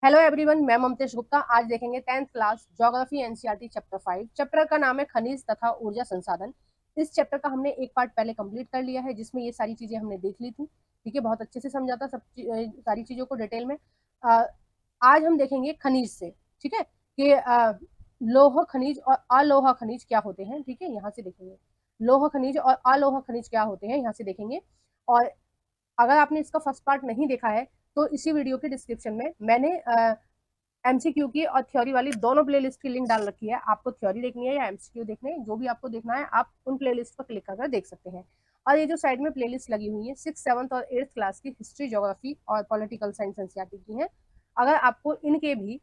Hello everyone, मैं ममतेश गुप्ता। आज देखेंगे 10th class geography NCERT chapter 5। Chapter का नाम है खनिज तथा ऊर्जा संसाधन। इस चैप्टर का हमने एक पार्ट पहले कंप्लीट कर लिया है, जिसमें ये सारी चीजें हमने देख ली थी। ठीक है, बहुत अच्छे से समझा था सारी चीजों को डिटेल में। आ, आज हम देखेंगे खनिज से। ठीक है, कि लौह खनिज और अलोह खनिज क्या होते हैं। ठीक है, यहाँ से देखेंगे लौह खनिज और अलोह खनिज क्या होते हैं, यहाँ से देखेंगे। और अगर आपने इसका फर्स्ट पार्ट नहीं देखा है तो इसी वीडियो के डिस्क्रिप्शन में मैंने एमसीक्यू की और थ्योरी वाली दोनों प्लेलिस्ट की लिंक डाल रखी है। आपको थ्योरी देखनी है या एमसीक्यू देखने है, जो भी आपको देखना है आप उन प्लेलिस्ट पर क्लिक करके देख सकते हैं। और ये जो साइड में प्लेलिस्ट लगी हुई है 6th, 7th और 8th क्लास की हिस्ट्री, ज्योग्राफी और पॉलिटिकल साइंस एनसीईआरटी की है। अगर आपको इनके भी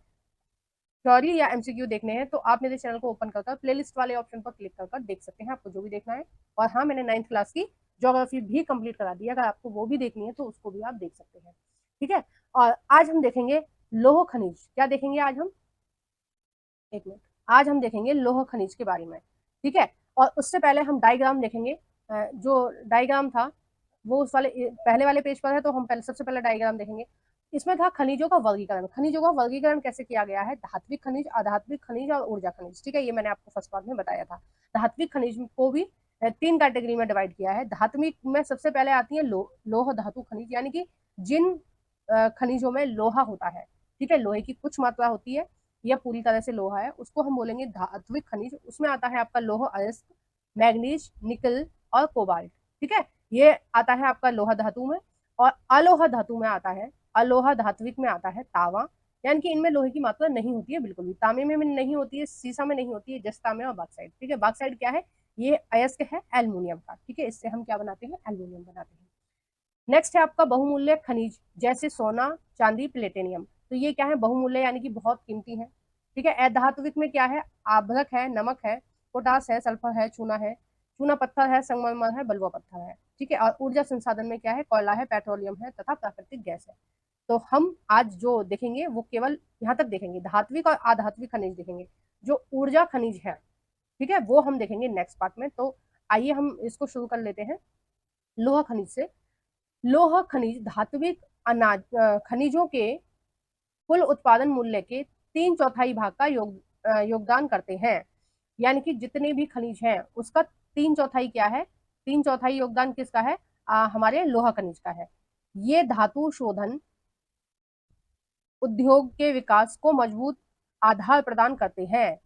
थ्योरी या एमसीक्यू देखने हैं तो आप मेरे चैनल को ओपन कर प्लेलिस्ट वाले ऑप्शन पर क्लिक कर देख सकते हैं, आपको जो भी देखना है। और हाँ, मैंने 9th क्लास की ज्योग्राफी भी कंप्लीट करा दी है, अगर आपको वो भी देखनी है तो उसको भी आप देख सकते हैं। ठीक है, और आज हम देखेंगे लौह खनिज। क्या देखेंगे आज हम? एक मिनट। आज हम देखेंगे लौह खनिज के बारे में। ठीक है, और उससे पहले हम डायग्राम देखेंगे। जो डायग्राम था वो उस वाले पहले वाले पेज पर है, तो हम पहले सबसे पहले डायग्राम देखेंगे। इसमें था खनिजों का वर्गीकरण। खनिजों का वर्गीकरण कैसे किया गया है? धात्विक खनिज, अधात्विक खनिज और ऊर्जा खनिज। ठीक है, ये मैंने आपको फर्स्ट पार्ट में बताया था। धात्विक खनिज को भी 3 कैटेगरी में डिवाइड किया है। धात्विक में सबसे पहले आती है लौह धातु खनिज, यानी कि जिन खनिजों में लोहा होता है। ठीक है, लोहे की कुछ मात्रा होती है या पूरी तरह से लोहा है, उसको हम बोलेंगे धात्विक खनिज। उसमें आता है आपका लौह अयस्क, मैग्नीज, निकल और कोबाल्ट। ठीक है, ये आता है आपका लोहा धातु में। और अलोहा धातु में आता है, अलोहा धात्विक में आता है तांबा, यानी कि इनमें लोहे की मात्रा नहीं होती है बिल्कुल भी। तांबे में नहीं होती है, सीसा में नहीं होती है, जस्ता में और बॉक्साइट। ठीक है, बॉक्साइट क्या है? ये अयस्क है एल्यूमिनियम का। ठीक है, इससे हम क्या बनाते हैं? एल्यूमिनियम बनाते हैं। नेक्स्ट है आपका बहुमूल्य खनिज, जैसे सोना, चांदी, प्लेटिनियम। तो ये क्या है? बहुमूल्य यानी कि बहुत कीमती है। ठीक है, अधात्विक में क्या है? आभ्रक है, नमक है, पोटास है, सल्फर है, चूना है, चूना पत्थर है, संगमरमर है, बलुआ पत्थर है। ठीक है, और ऊर्जा संसाधन में क्या है? कोयला है, पेट्रोलियम है तथा प्राकृतिक गैस है। तो हम आज जो देखेंगे वो केवल यहाँ तक देखेंगे, धात्विक और अधात्विक खनिज देखेंगे। जो ऊर्जा खनिज है, ठीक है, वो हम देखेंगे नेक्स्ट पार्ट में। तो आइए हम इसको शुरू कर लेते हैं लोहा खनिज से। लोह खनिज धात्विक अनाज खनिजों के कुल उत्पादन मूल्य के 3/4 भाग का योगदान करते हैं। यानी कि जितने भी खनिज हैं उसका 3/4 क्या है? 3/4 योगदान किसका है? हमारे लोहा खनिज का है। ये धातु शोधन उद्योग के विकास को मजबूत आधार प्रदान करते हैं।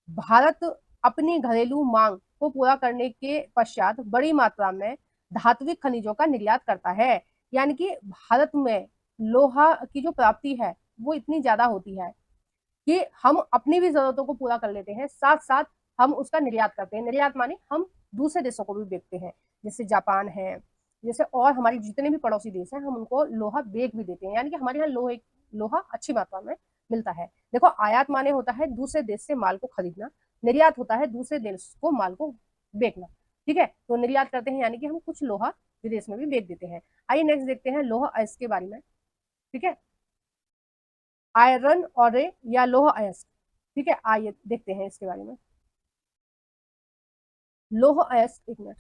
भारत अपनी घरेलू मांग को पूरा करने के पश्चात बड़ी मात्रा में धात्विक खनिजों का निर्यात करता है। यानी कि भारत में लोहा की जो प्राप्ति है वो इतनी ज्यादा होती है कि हम अपनी भी जरूरतों को पूरा कर लेते हैं, साथ साथ हम उसका निर्यात करते हैं। निर्यात माने हम दूसरे देशों को भी बेचते हैं, जैसे जापान है, जैसे और हमारे जितने भी पड़ोसी देश हैं हम उनको लोहा बेच भी देते हैं। यानी कि हमारे यहाँ लोहा अच्छी मात्रा में मिलता है। देखो, आयात माने होता है दूसरे देश से माल को खरीदना, निर्यात होता है दूसरे देश को माल को बेचना। ठीक है, तो निर्यात करते हैं यानी कि हम कुछ लोहा विदेश में भी बेच देते हैं। आइए नेक्स्ट देखते हैं लोहा अयस्क के बारे में। ठीक है, आयरन और या लोह अयस्क। ठीक है, आइए देखते हैं इसके बारे में। लोह अयस्क, एक मिनट।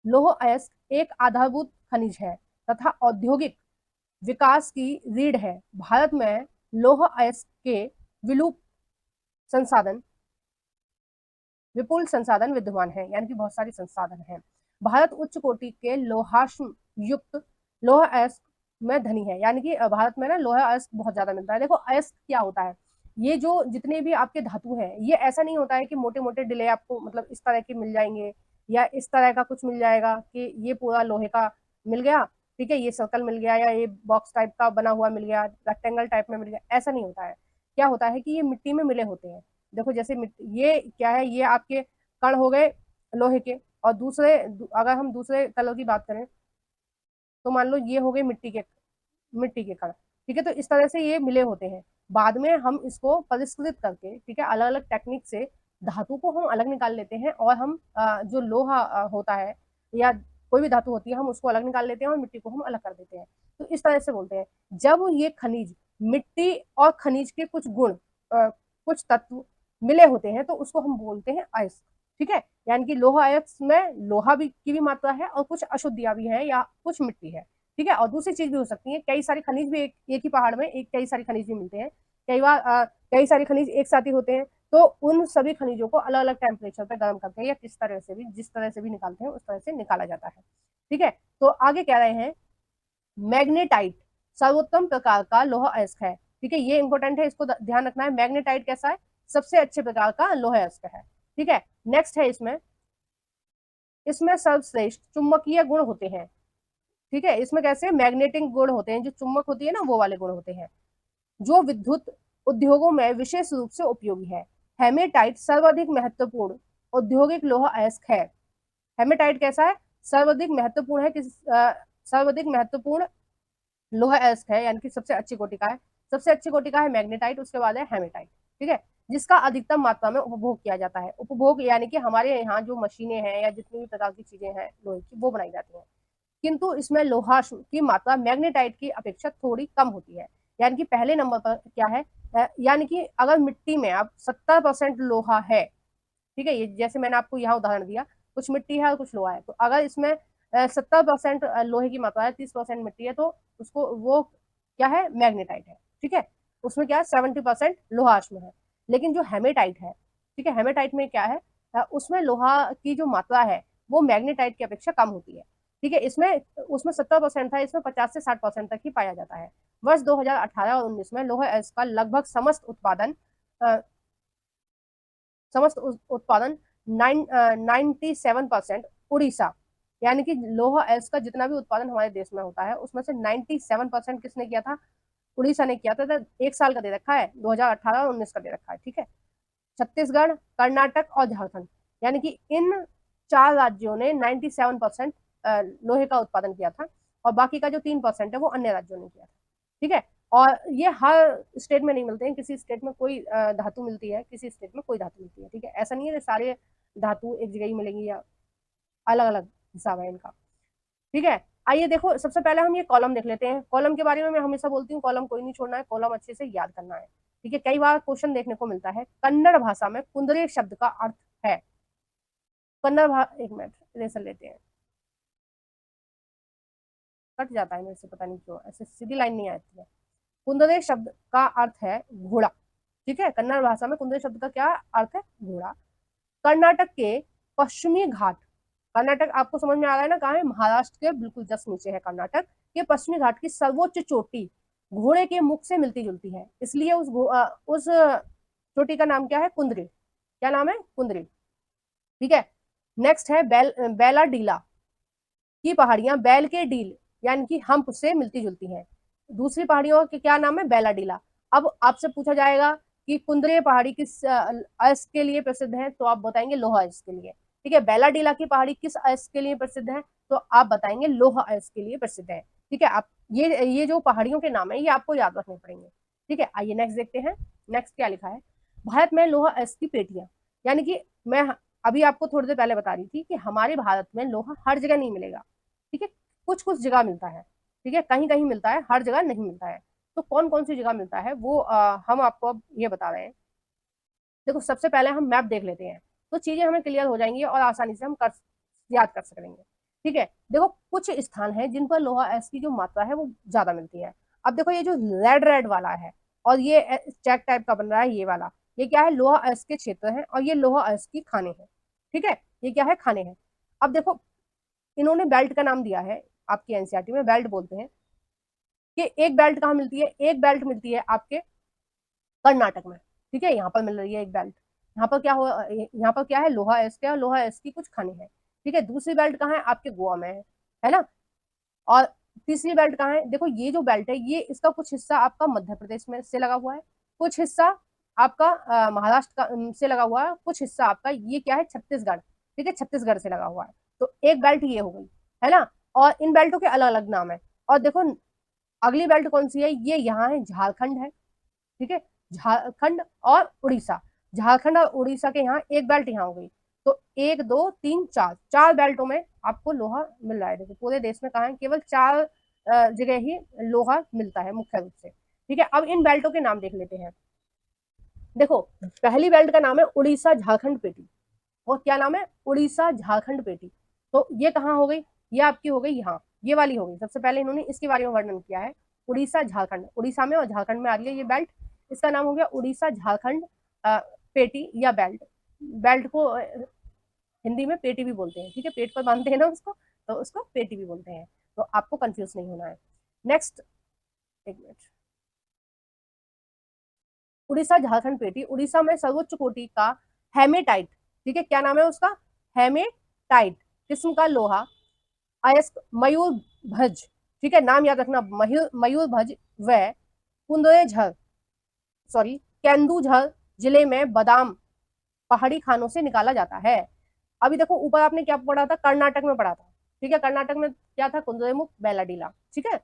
लोह अयस्क एक आधारभूत खनिज है तथा औद्योगिक विकास की रीढ़ है। भारत में लोह अयस्क के विलुप्त संसाधन विपुल संसाधन विद्यमान है, यानी कि बहुत सारे संसाधन हैं। भारत उच्च कोटि के लोहाश्म युक्त लोह अयस्क में धनी है। यानी कि भारत में ना लोह अयस्क बहुत ज्यादा मिलता है। देखो, अयस्क क्या होता है? ये जो जितने भी आपके धातु हैं, ये ऐसा नहीं होता है कि मोटे मोटे डिले आपको मतलब इस तरह के मिल जाएंगे या इस तरह का कुछ मिल जाएगा कि ये पूरा लोहे का मिल गया। ठीक है, ये सर्कल मिल गया या ये बॉक्स टाइप का बना हुआ मिल गया, रेक्टेंगल टाइप में मिल गया, ऐसा नहीं होता है। क्या होता है कि ये मिट्टी में मिले होते हैं। देखो, जैसे ये क्या है? ये आपके कण हो गए लोहे के। और दूसरे अगर हम दूसरे कलर की बात करें तो मान लो ये हो गए मिट्टी के कण। ठीक है, तो इस तरह से ये मिले होते हैं। बाद में हम इसको परिष्कृत करके, ठीक है, अलग अलग टेक्निक से धातु को हम अलग निकाल लेते हैं और हम जो लोहा होता है या कोई भी धातु होती है हम उसको अलग निकाल लेते हैं और मिट्टी को हम अलग कर देते हैं। तो इस तरह से बोलते हैं। जब ये खनिज मिट्टी और खनिज के कुछ गुण कुछ तत्व मिले होते हैं तो उसको हम बोलते हैं अयस्क। ठीक है, यानी कि लोहा अयस्क में लोहा भी की भी मात्रा है और कुछ अशुद्धियां भी है या कुछ मिट्टी है। ठीक है। और दूसरी चीज भी हो सकती है, कई सारे खनिज भी एक ही पहाड़ में कई सारे खनिज भी मिलते हैं, कई बार कई सारे खनिज एक साथ ही होते हैं, तो उन सभी खनिजों को अलग अलग टेम्परेचर पर गर्म करके या किस तरह से भी जिस तरह से भी निकालते हैं उस तरह से निकाला जाता है। ठीक है। तो आगे कह रहे हैं मैग्नेटाइट सर्वोत्तम प्रकार का लौह अयस्क है। ठीक है, ये इंपॉर्टेंट है, इसको ध्यान रखना है। मैग्नेटाइट कैसा है? सबसे अच्छे प्रकार का लौह अयस्क है। ठीक है। नेक्स्ट है इसमें इसमें सर्वश्रेष्ठ चुंबकीय गुण होते हैं। ठीक है, इसमें कैसे मैग्नेटिक गुण होते हैं, जो चुंबक होती है ना वो वाले गुण होते हैं, जो विद्युत उद्योगों में विशेष रूप से उपयोगी है। हेमेटाइट सर्वाधिक महत्वपूर्ण औद्योगिक लौह अयस्क है। हेमेटाइट कैसा है? सर्वाधिक महत्वपूर्ण है, सर्वाधिक महत्वपूर्ण लौह अयस्क है, यानी कि सबसे अच्छी कोटि का है। सबसे अच्छी कोटि का है मैग्नेटाइट, उसके बाद है हेमेटाइट। ठीक है, जिसका अधिकतम मात्रा में उपभोग किया जाता है। उपभोग यानी कि हमारे यहाँ जो मशीनें हैं या जितनी भी प्रकार की चीजें हैं लोहे की, वो बनाई जाती हैं, किंतु इसमें लोहा की मात्रा मैग्नेटाइट की अपेक्षा थोड़ी कम होती है। यानी कि पहले नंबर पर क्या है, यानी कि अगर मिट्टी में अब 70% लोहा है, ठीक है, ये जैसे मैंने आपको यहाँ उदाहरण दिया, कुछ मिट्टी है और कुछ लोहा है, तो अगर इसमें 70% लोहे की मात्रा है, 30% मिट्टी है, तो उसको वो क्या है, मैग्नेटाइट है। ठीक है, उसमें क्या है 70% लोहा में है। लेकिन जो हेमेटाइट है, ठीक है, हेमेटाइट में क्या है, उसमें लोहा की जो मात्रा है वो मैग्नेटाइट की अपेक्षा कम होती है। ठीक है, इसमें उसमें 70% था, इसमें 50 से 60% तक ही पाया जाता है। वर्ष 2018 और 19 में लोहा का लगभग समस्त उत्पादन 97% उड़ीसा, यानी कि लोहा एल्स का जितना भी उत्पादन हमारे देश में होता है उसमें से 97% किसने किया था? उड़ीसा ने किया था। तो एक साल का दे रखा है, 2018 और 19 का दे रखा है। ठीक है, छत्तीसगढ़, कर्नाटक और झारखंड, यानी कि इन 4 राज्यों ने 97% लोहे का उत्पादन किया था, और बाकी का जो 3% है वो अन्य राज्यों ने किया था। ठीक है, और ये हर स्टेट में नहीं मिलते हैं, किसी स्टेट में कोई धातु मिलती है, किसी स्टेट में कोई धातु मिलती है। ठीक है, ऐसा नहीं है सारे धातु एक जगह ही मिलेंगी, या अलग अलग हिसाब है इनका। ठीक है, आइए देखो, सबसे पहले हम ये कॉलम देख लेते हैं। कॉलम के बारे में मैं हमेशा बोलती हूँ, कॉलम कोई नहीं छोड़ना है, कॉलम अच्छे से याद करना है। ठीक है, कई बार क्वेश्चन देखने को मिलता है, कन्नड़ भाषा में कुंदरे शब्द का अर्थ है। एक मिनट इरेजर लेते हैं, कट जाता है मेरे से, पता नहीं क्यों ऐसे सीधी लाइन नहीं आती है। कुंदरे शब्द का अर्थ है घोड़ा। ठीक है, कन्नड़ भाषा में कुंदरे शब्द का क्या अर्थ है? घोड़ा। कर्नाटक के पश्चिमी घाट, कर्नाटक आपको समझ में आ रहा है ना कहाँ है? महाराष्ट्र के बिल्कुल जस्ट नीचे है कर्नाटक के पश्चिमी घाट की सर्वोच्च चोटी घोड़े के मुख से मिलती जुलती है, इसलिए उस चोटी का नाम क्या है? कुंदरी। क्या नाम है? कुंदरी। ठीक है, नेक्स्ट है बेला डीला की पहाड़ियां बैल के डील यानी कि हम्प से मिलती जुलती हैं। दूसरी पहाड़ियों के क्या नाम है? बेला डीला। अब आपसे पूछा जाएगा कि कुंदरे पहाड़ी किस अयस्क के लिए प्रसिद्ध है, तो आप बताएंगे लोहा अयस्क के लिए। ठीक है, बेला डीला की पहाड़ी किस अयस्क के लिए प्रसिद्ध है, तो आप बताएंगे लोहा अयस्क के लिए प्रसिद्ध है। ठीक है, आप ये जो पहाड़ियों के नाम है ये आपको याद रखने पड़ेंगे। ठीक है, आइए नेक्स्ट देखते हैं। नेक्स्ट क्या लिखा है? भारत में लोहा अयस्क की पेटियां, यानी कि मैं अभी आपको थोड़ी देर पहले बता रही थी कि हमारे भारत में लोहा हर जगह नहीं मिलेगा। ठीक है, कुछ कुछ जगह मिलता है। ठीक है, कहीं कहीं मिलता है, हर जगह नहीं मिलता है। तो कौन कौन सी जगह मिलता है वो हम आपको अब ये बता रहे हैं। देखो, सबसे पहले हम मैप देख लेते हैं, तो चीजें हमें क्लियर हो जाएंगी और आसानी से हम याद कर सकेंगे। ठीक है, देखो कुछ स्थान है जिन पर लोहा एस की जो मात्रा है वो ज्यादा मिलती है। अब देखो ये जो रेड रेड वाला है और ये चेक टाइप का बन रहा है ये वाला, ये क्या है? लोहा एस के क्षेत्र है और ये लोहा एस की खाने हैं। ठीक है, ये क्या है? खाने हैं। अब देखो इन्होंने बेल्ट का नाम दिया है, आपकी एनसीईआरटी में बेल्ट बोलते हैं, कि एक बेल्ट कहाँ मिलती है? एक बेल्ट मिलती है आपके कर्नाटक में। ठीक है, यहाँ पर मिल रही है एक बेल्ट। यहाँ पर क्या हो, यहाँ पर क्या है? लोहा एस के, और लोहा एस की कुछ खाने हैं। ठीक है, दूसरी बेल्ट कहाँ है? आपके गोवा में है ना? और तीसरी बेल्ट कहाँ है? देखो ये जो बेल्ट है ये इसका कुछ हिस्सा आपका मध्य प्रदेश में से लगा हुआ है, कुछ हिस्सा आपका महाराष्ट्र का से लगा हुआ है, कुछ हिस्सा आपका ये क्या है? छत्तीसगढ़। ठीक है, छत्तीसगढ़ से लगा हुआ है। तो एक बेल्ट ये हो गई, है ना? और इन बेल्टों के अलग अलग नाम है। और देखो अगली बेल्ट कौन सी है? ये यहाँ है, झारखंड है। ठीक है, झारखंड और उड़ीसा, झारखंड और उड़ीसा के यहाँ एक बेल्ट यहाँ हो गई। तो 1 2 3 4 बेल्टों में आपको लोहा मिल रहा है। देखो पूरे देश में कहा है केवल 4 जगह ही लोहा मिलता है मुख्य रूप से। ठीक है, अब इन बेल्टों के नाम देख लेते हैं। देखो पहली बेल्ट का नाम है उड़ीसा झारखंड पेटी, और क्या नाम है? उड़ीसा झारखंड पेटी। तो ये कहाँ हो गई? ये आपकी हो गई यहाँ। ये वाली होगी। सबसे पहले इन्होंने इसके बारे में वर्णन किया है। उड़ीसा झारखंड, उड़ीसा में और झारखंड में आ रही है ये बेल्ट। इसका नाम हो गया उड़ीसा झारखंड पेटी या बेल्ट। बेल्ट को हिंदी में पेटी भी बोलते हैं, ठीक है, पेट पर बांधते हैं ना उसको, तो उसको पेटी भी बोलते हैं, तो आपको कंफ्यूज नहीं होना है। नेक्स्ट, एक मिनट। उड़ीसा झारखंड पेटी उड़ीसा में सर्वोच्च कोटि का हेमेटाइट, ठीक है, क्या नाम है उसका, हेमेटाइट किस्म का लोहा अयस्क मयूर भज, ठीक है, नाम याद रखना, मयूर भज व कुंदरेझर सॉरी केंदुझर जिले में बादाम पहाड़ी खानों से निकाला जाता है। अभी देखो ऊपर आपने क्या पढ़ा था, कर्नाटक में पढ़ा था, ठीक है, कर्नाटक में क्या था, कुंदरेमुख बेलाडीला, ठीक है,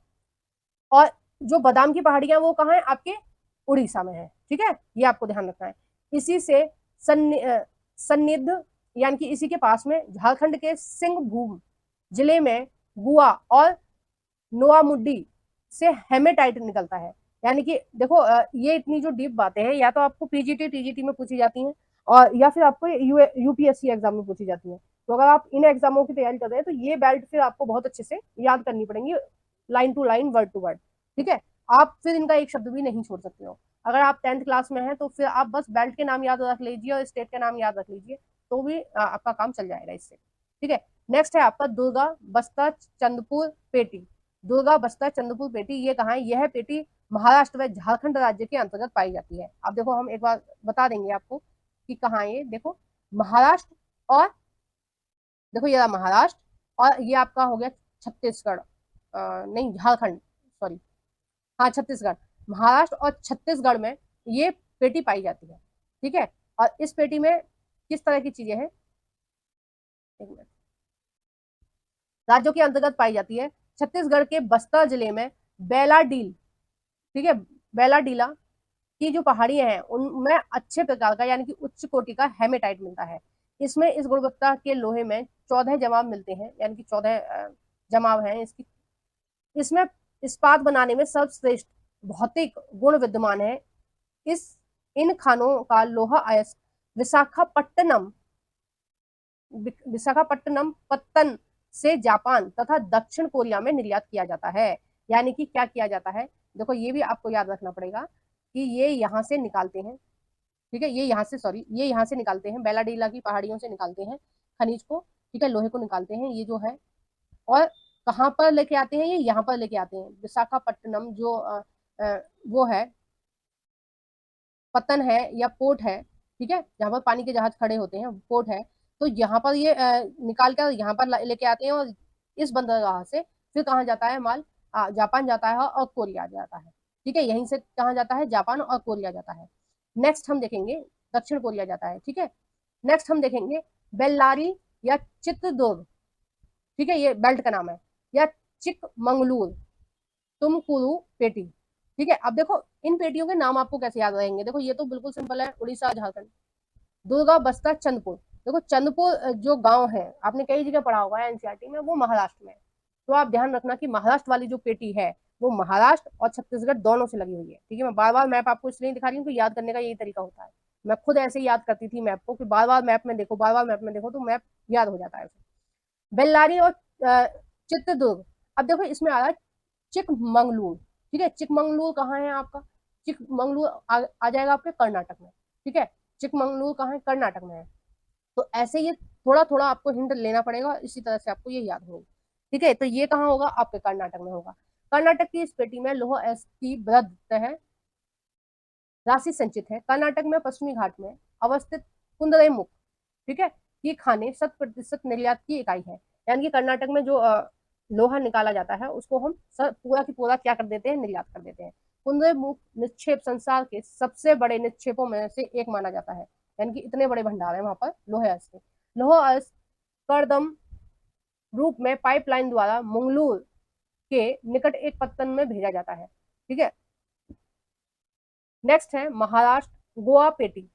और जो बादाम की पहाड़ियां वो कहाँ है, आपके उड़ीसा में है, ठीक है, ये आपको ध्यान रखना है। इसी से सन्निध यानी कि इसी के पास में झारखंड के सिंहभूम जिले में गुआ और नोआमुड्डी से हेमेटाइट निकलता है। यानी कि देखो ये इतनी जो डीप बातें हैं या तो आपको पीजीटी टीजीटी में पूछी जाती हैं और या फिर आपको यूपीएससी एग्जाम में पूछी जाती है। तो अगर आप इन एग्जामों की तैयारी कर रहे हैं तो ये बेल्ट फिर आपको बहुत अच्छे से याद करनी पड़ेंगी, line to line, word to word, ठीक है। आप फिर इनका एक शब्द भी नहीं छोड़ सकते हो। अगर आप 10th क्लास में हैं तो फिर आप बस बेल्ट के नाम याद रख लीजिए और स्टेट का नाम याद रख लीजिए, तो भी आपका काम चल जाएगा इससे, ठीक है। नेक्स्ट है आपका दुर्गा बस्तर चंद्रपुर पेटी। दुर्गा बस्तर चंद्रपुर पेटी ये कहाँ है, यह पेटी महाराष्ट्र व झारखंड राज्य के अंतर्गत पाई जाती है। अब देखो हम एक बार बता देंगे आपको कि कहाँ है ये, देखो महाराष्ट्र, और देखो ये रहा महाराष्ट्र, और ये आपका हो गया छत्तीसगढ़, नहीं झारखंड, सॉरी, हाँ छत्तीसगढ़, महाराष्ट्र और छत्तीसगढ़ में ये पेटी पाई जाती है, ठीक है। और इस पेटी में किस तरह की चीजें हैं, एक मिनट, राज्यों के अंतर्गत पाई जाती है। छत्तीसगढ़ के बस्तर जिले में बेलाडील, ठीक है, बेलाडीला की जो पहाड़ियां हैं उनमें अच्छे प्रकार का यानी कि उच्च कोटि का हेमेटाइट मिलता है। इसमें इस गुणवत्ता के लोहे में 14 जमाव मिलते हैं, यानी कि 14 जमाव हैं इसकी। इसमें इस्पात बनाने में सर्वश्रेष्ठ भौतिक गुण विद्यमान है। इन खानों का लोहा अयस्क विशाखापट्टनम विशाखापट्टनम पत्तन से जापान तथा दक्षिण कोरिया में निर्यात किया जाता है। यानी कि क्या किया जाता है, देखो ये भी आपको याद रखना पड़ेगा कि ये यहाँ से निकालते हैं, ठीक है, ये यहाँ से, सॉरी, ये यहाँ से निकालते हैं, बेलाडीला की पहाड़ियों से निकालते हैं खनिज को, ठीक है, लोहे को निकालते हैं, ये जो है, और कहाँ पर लेके आते हैं, ये यहाँ पर लेके आते हैं, विशाखापट्टनम जो वो है, पतन है या पोर्ट है, ठीक है, जहाँ पर पानी के जहाज खड़े होते हैं, पोर्ट है, तो यहाँ पर ये निकाल कर यहाँ पर लेके आते हैं, और इस बंदरगाह से फिर कहाँ जाता है माल, जापान जाता है और कोरिया जाता है, ठीक है, यहीं से कहाँ जाता है, जापान और कोरिया जाता है। नेक्स्ट हम देखेंगे दक्षिण कोरिया जाता है, ठीक है। नेक्स्ट हम देखेंगे बेल्लारी या चित्रदुर्ग, ठीक है, ये बेल्ट का नाम है, या चिकमंगलुर तुमकुरु पेटी, ठीक है। अब देखो इन पेटियों के नाम आपको कैसे याद रहेंगे, देखो ये तो बिल्कुल सिंपल है, उड़ीसा झारखंड। दुर्गा बस्तर चंद्रपुर, देखो चंद्रपुर जो गांव है आपने कई जगह पढ़ा होगा एनसीईआरटी में, वो महाराष्ट्र में, तो आप ध्यान रखना कि महाराष्ट्र वाली जो पेटी है वो महाराष्ट्र और छत्तीसगढ़ दोनों से लगी हुई है, ठीक है। मैं बार बार मैप आपको इसलिए दिखा रही हूँ कि याद करने का यही तरीका होता है। मैं खुद ऐसे ही याद करती थी मैप को कि बार बार मैप में देखो, बार बार मैप में देखो, तो मैप याद हो जाता है। बेल्लारी और चित्रदुर्ग, अब देखो इसमें आ रहा है चिकमंगलुर, ठीक है, चिकमंगलुर कहाँ है आपका, चिकमंगलुर आ जाएगा आपके कर्नाटक में, ठीक है, चिकमंगलुर कहाँ है, कर्नाटक में है। तो ऐसे ये थोड़ा थोड़ा आपको हिंट लेना पड़ेगा, इसी तरह से आपको ये याद होगा, ठीक है। तो ये कहाँ होगा, आपके कर्नाटक में होगा। कर्नाटक की इस पेटी में लोह एस की वृद्ध है राशि संचित है। कर्नाटक में पश्चिमी घाट में अवस्थित कुंदरेमुख, ठीक है, ये खाने 100% निर्यात की इकाई है। यानी कि कर्नाटक में जो लोहा निकाला जाता है उसको हम पूरा की पूरा क्या कर देते हैं, निर्यात कर देते हैं। कुंदरेमुख निक्षेप संसार के सबसे बड़े निक्षेपों में से एक माना जाता है, यानी कि इतने बड़े भंडार है वहां पर लोहे अयस्क के। लोहा अयस्क करदम रूप में पाइपलाइन द्वारा मंगलूर के निकट एक पत्तन में भेजा जाता है, ठीक है। नेक्स्ट है महाराष्ट्र गोवा पेटी।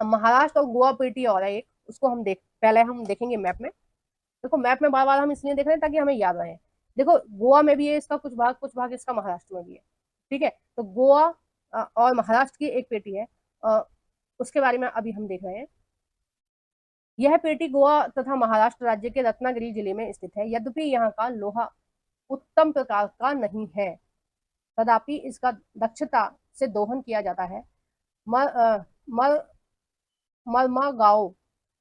महाराष्ट्र और गोवा पेटी और है एक, उसको हम पहले हम देखेंगे मैप में। देखो मैप में बार बार हम इसलिए देख रहे हैं ताकि हमें याद रहे। देखो गोवा में भी है इसका कुछ भाग इसका महाराष्ट्र में भी है, ठीक है। तो गोवा और महाराष्ट्र की एक पेटी है, उसके बारे में अभी हम देख रहे हैं। यह पेटी गोवा तथा महाराष्ट्र राज्य के रत्नागिरी जिले में स्थित है। यद्यपि यहाँ का लोहा उत्तम प्रकार का नहीं है, तथापि इसका दक्षता से दोहन किया जाता है। मर मरमागाओ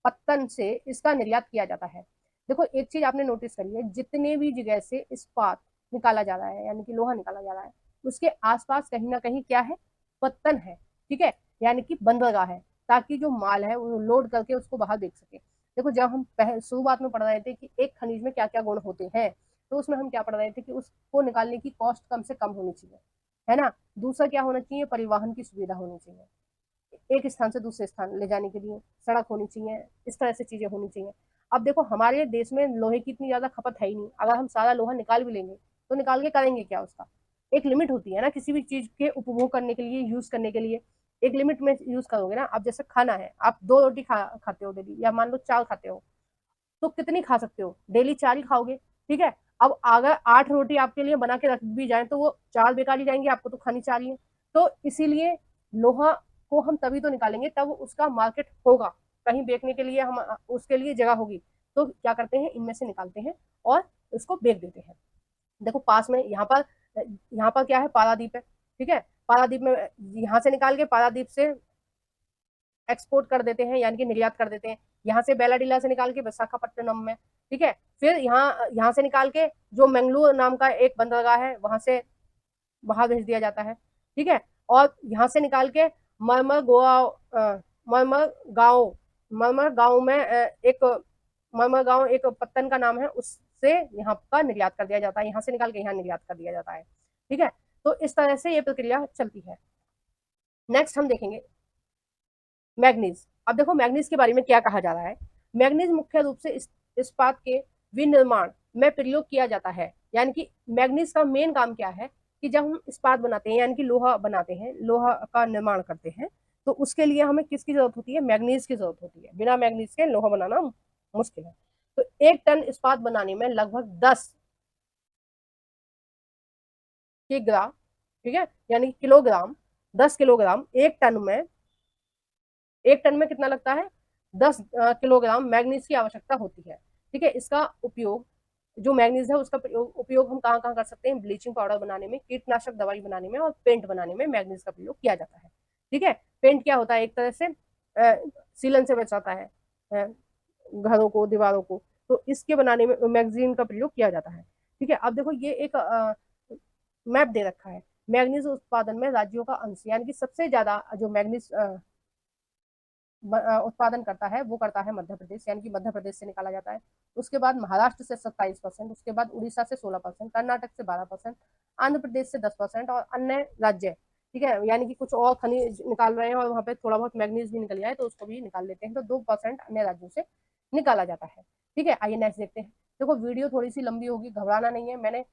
पत्तन से इसका निर्यात किया जाता है। देखो एक चीज आपने नोटिस करी है, जितने भी जगह से इस्पात निकाला जा रहा है यानी कि लोहा निकाला जा रहा है, उसके आसपास कहीं ना कहीं क्या है, पत्तन है, ठीक है, यानी कि बंदरगाह है, ताकि जो माल है वो लोड करके उसको बाहर बेच सके। देखो जब हम शुरुआत में पढ़ रहे थे कि एक खनिज में क्या क्या गुण होते हैं, तो उसमें हम क्या पढ़ रहे थे कि उसको निकालने की कॉस्ट कम से कम होनी चाहिए, है ना। दूसरा क्या होना चाहिए, परिवहन की सुविधा होनी चाहिए, एक स्थान से दूसरे स्थान ले जाने के लिए सड़क होनी चाहिए, इस तरह से चीजें होनी चाहिए। अब देखो हमारे देश में लोहे की इतनी ज्यादा खपत है ही नहीं, अगर हम सारा लोहा निकाल भी लेंगे तो निकाल के करेंगे क्या, उसका एक लिमिट होती है ना, किसी भी चीज के उपभोग करने के लिए, यूज करने के लिए एक लिमिट में यूज करोगे ना। अब जैसे खाना है, आप 2 रोटी खाते हो डेली, या मान लो 4 खाते हो, तो कितनी खा सकते हो, डेली 4 ही खाओगे, ठीक है। अब अगर 8 रोटी आपके लिए बना के रख भी जाए तो वो 4 बेकार ही जाएंगी, आपको तो खानी 4 ही है। तो इसीलिए लोहा को हम तभी तो निकालेंगे तब उसका मार्केट होगा, कहीं बेचने के लिए हम उसके लिए जगह होगी, तो क्या करते हैं, इनमें से निकालते हैं और उसको बेच देते हैं। देखो पास में यहाँ पर क्या है, पारादीप है, ठीक है। पारादीप में यहाँ से निकाल के पारादीप से एक्सपोर्ट कर देते हैं, यानी कि निर्यात कर देते हैं। यहाँ से बेलाडीला से निकाल के विशाखापट्टनम में, ठीक है। फिर यहाँ से निकाल के जो मंगलुरु नाम का एक बंदरगाह है, वहां से बाहर भेज दिया जाता है, ठीक है। और यहाँ से निकाल के मरमर गोवा मरमर गांव मरमर गांव में एक मरमर गांव एक पत्तन का नाम है, उससे यहाँ का निर्यात कर दिया जाता है, यहाँ से निकाल के यहाँ निर्यात कर दिया जाता है, ठीक है। तो इस तरह से ये प्रक्रिया चलती है। नेक्स्ट हम देखेंगे मैग्नीज। अब देखो मैग्नीज के बारे में क्या कहा जा रहा है। मैग्नीज मुख्य रूप से इस्पात के विनिर्माण में प्रयोग किया जाता है, यानी कि मैग्नीज का मेन काम क्या है कि जब हम इस्पात बनाते हैं यानी कि लोहा बनाते हैं, लोहा का निर्माण करते हैं, तो उसके लिए हमें किसकी जरूरत होती है, मैग्नीज की जरूरत होती है। बिना मैग्नीज के लोहा बनाना मुश्किल है। तो 1 टन इस्पात बनाने में लगभग 10 किग्रा, ठीक है, यानी किलोग्राम, 10 किलोग्राम 1 टन में कितना लगता है, 10 किलोग्राम मैग्नीज की आवश्यकता होती है, ठीक है। इसका उपयोग, जो मैग्नीज है उसका उपयोग हम कहाँ कहाँ कर सकते हैं, ब्लीचिंग पाउडर बनाने में, कीटनाशक दवाई बनाने में और पेंट बनाने में मैग्नीज का प्रयोग किया जाता है, ठीक है। पेंट क्या होता है, एक तरह से सीलन से बचाता है घरों को, दीवारों को, तो इसके बनाने में मैगजीन का प्रयोग किया जाता है, ठीक है। अब देखो ये एक मैप दे रखा है, मैग्नीज उत्पादन में राज्यों का अंश, यानी कि सबसे ज्यादा जो मैग्नीज उत्पादन करता है वो करता है मध्य प्रदेश, यानी कि मध्य प्रदेश से निकाला जाता है। उसके बाद महाराष्ट्र से 27%, उसके बाद उड़ीसा से 16%, कर्नाटक से 12%, आंध्र प्रदेश से 10% और अन्य राज्य, ठीक है, यानी कि कुछ और खनिज निकाल रहे हैं और वहाँ पे थोड़ा बहुत मैग्नीज भी निकल जाए तो उसको भी निकाल लेते हैं, तो 2% अन्य राज्यों से निकाला जाता है, ठीक है। आइए नेक्स्ट देखते हैं। देखो वीडियो थोड़ी सी लंबी होगी, घबराना नहीं है, मैंने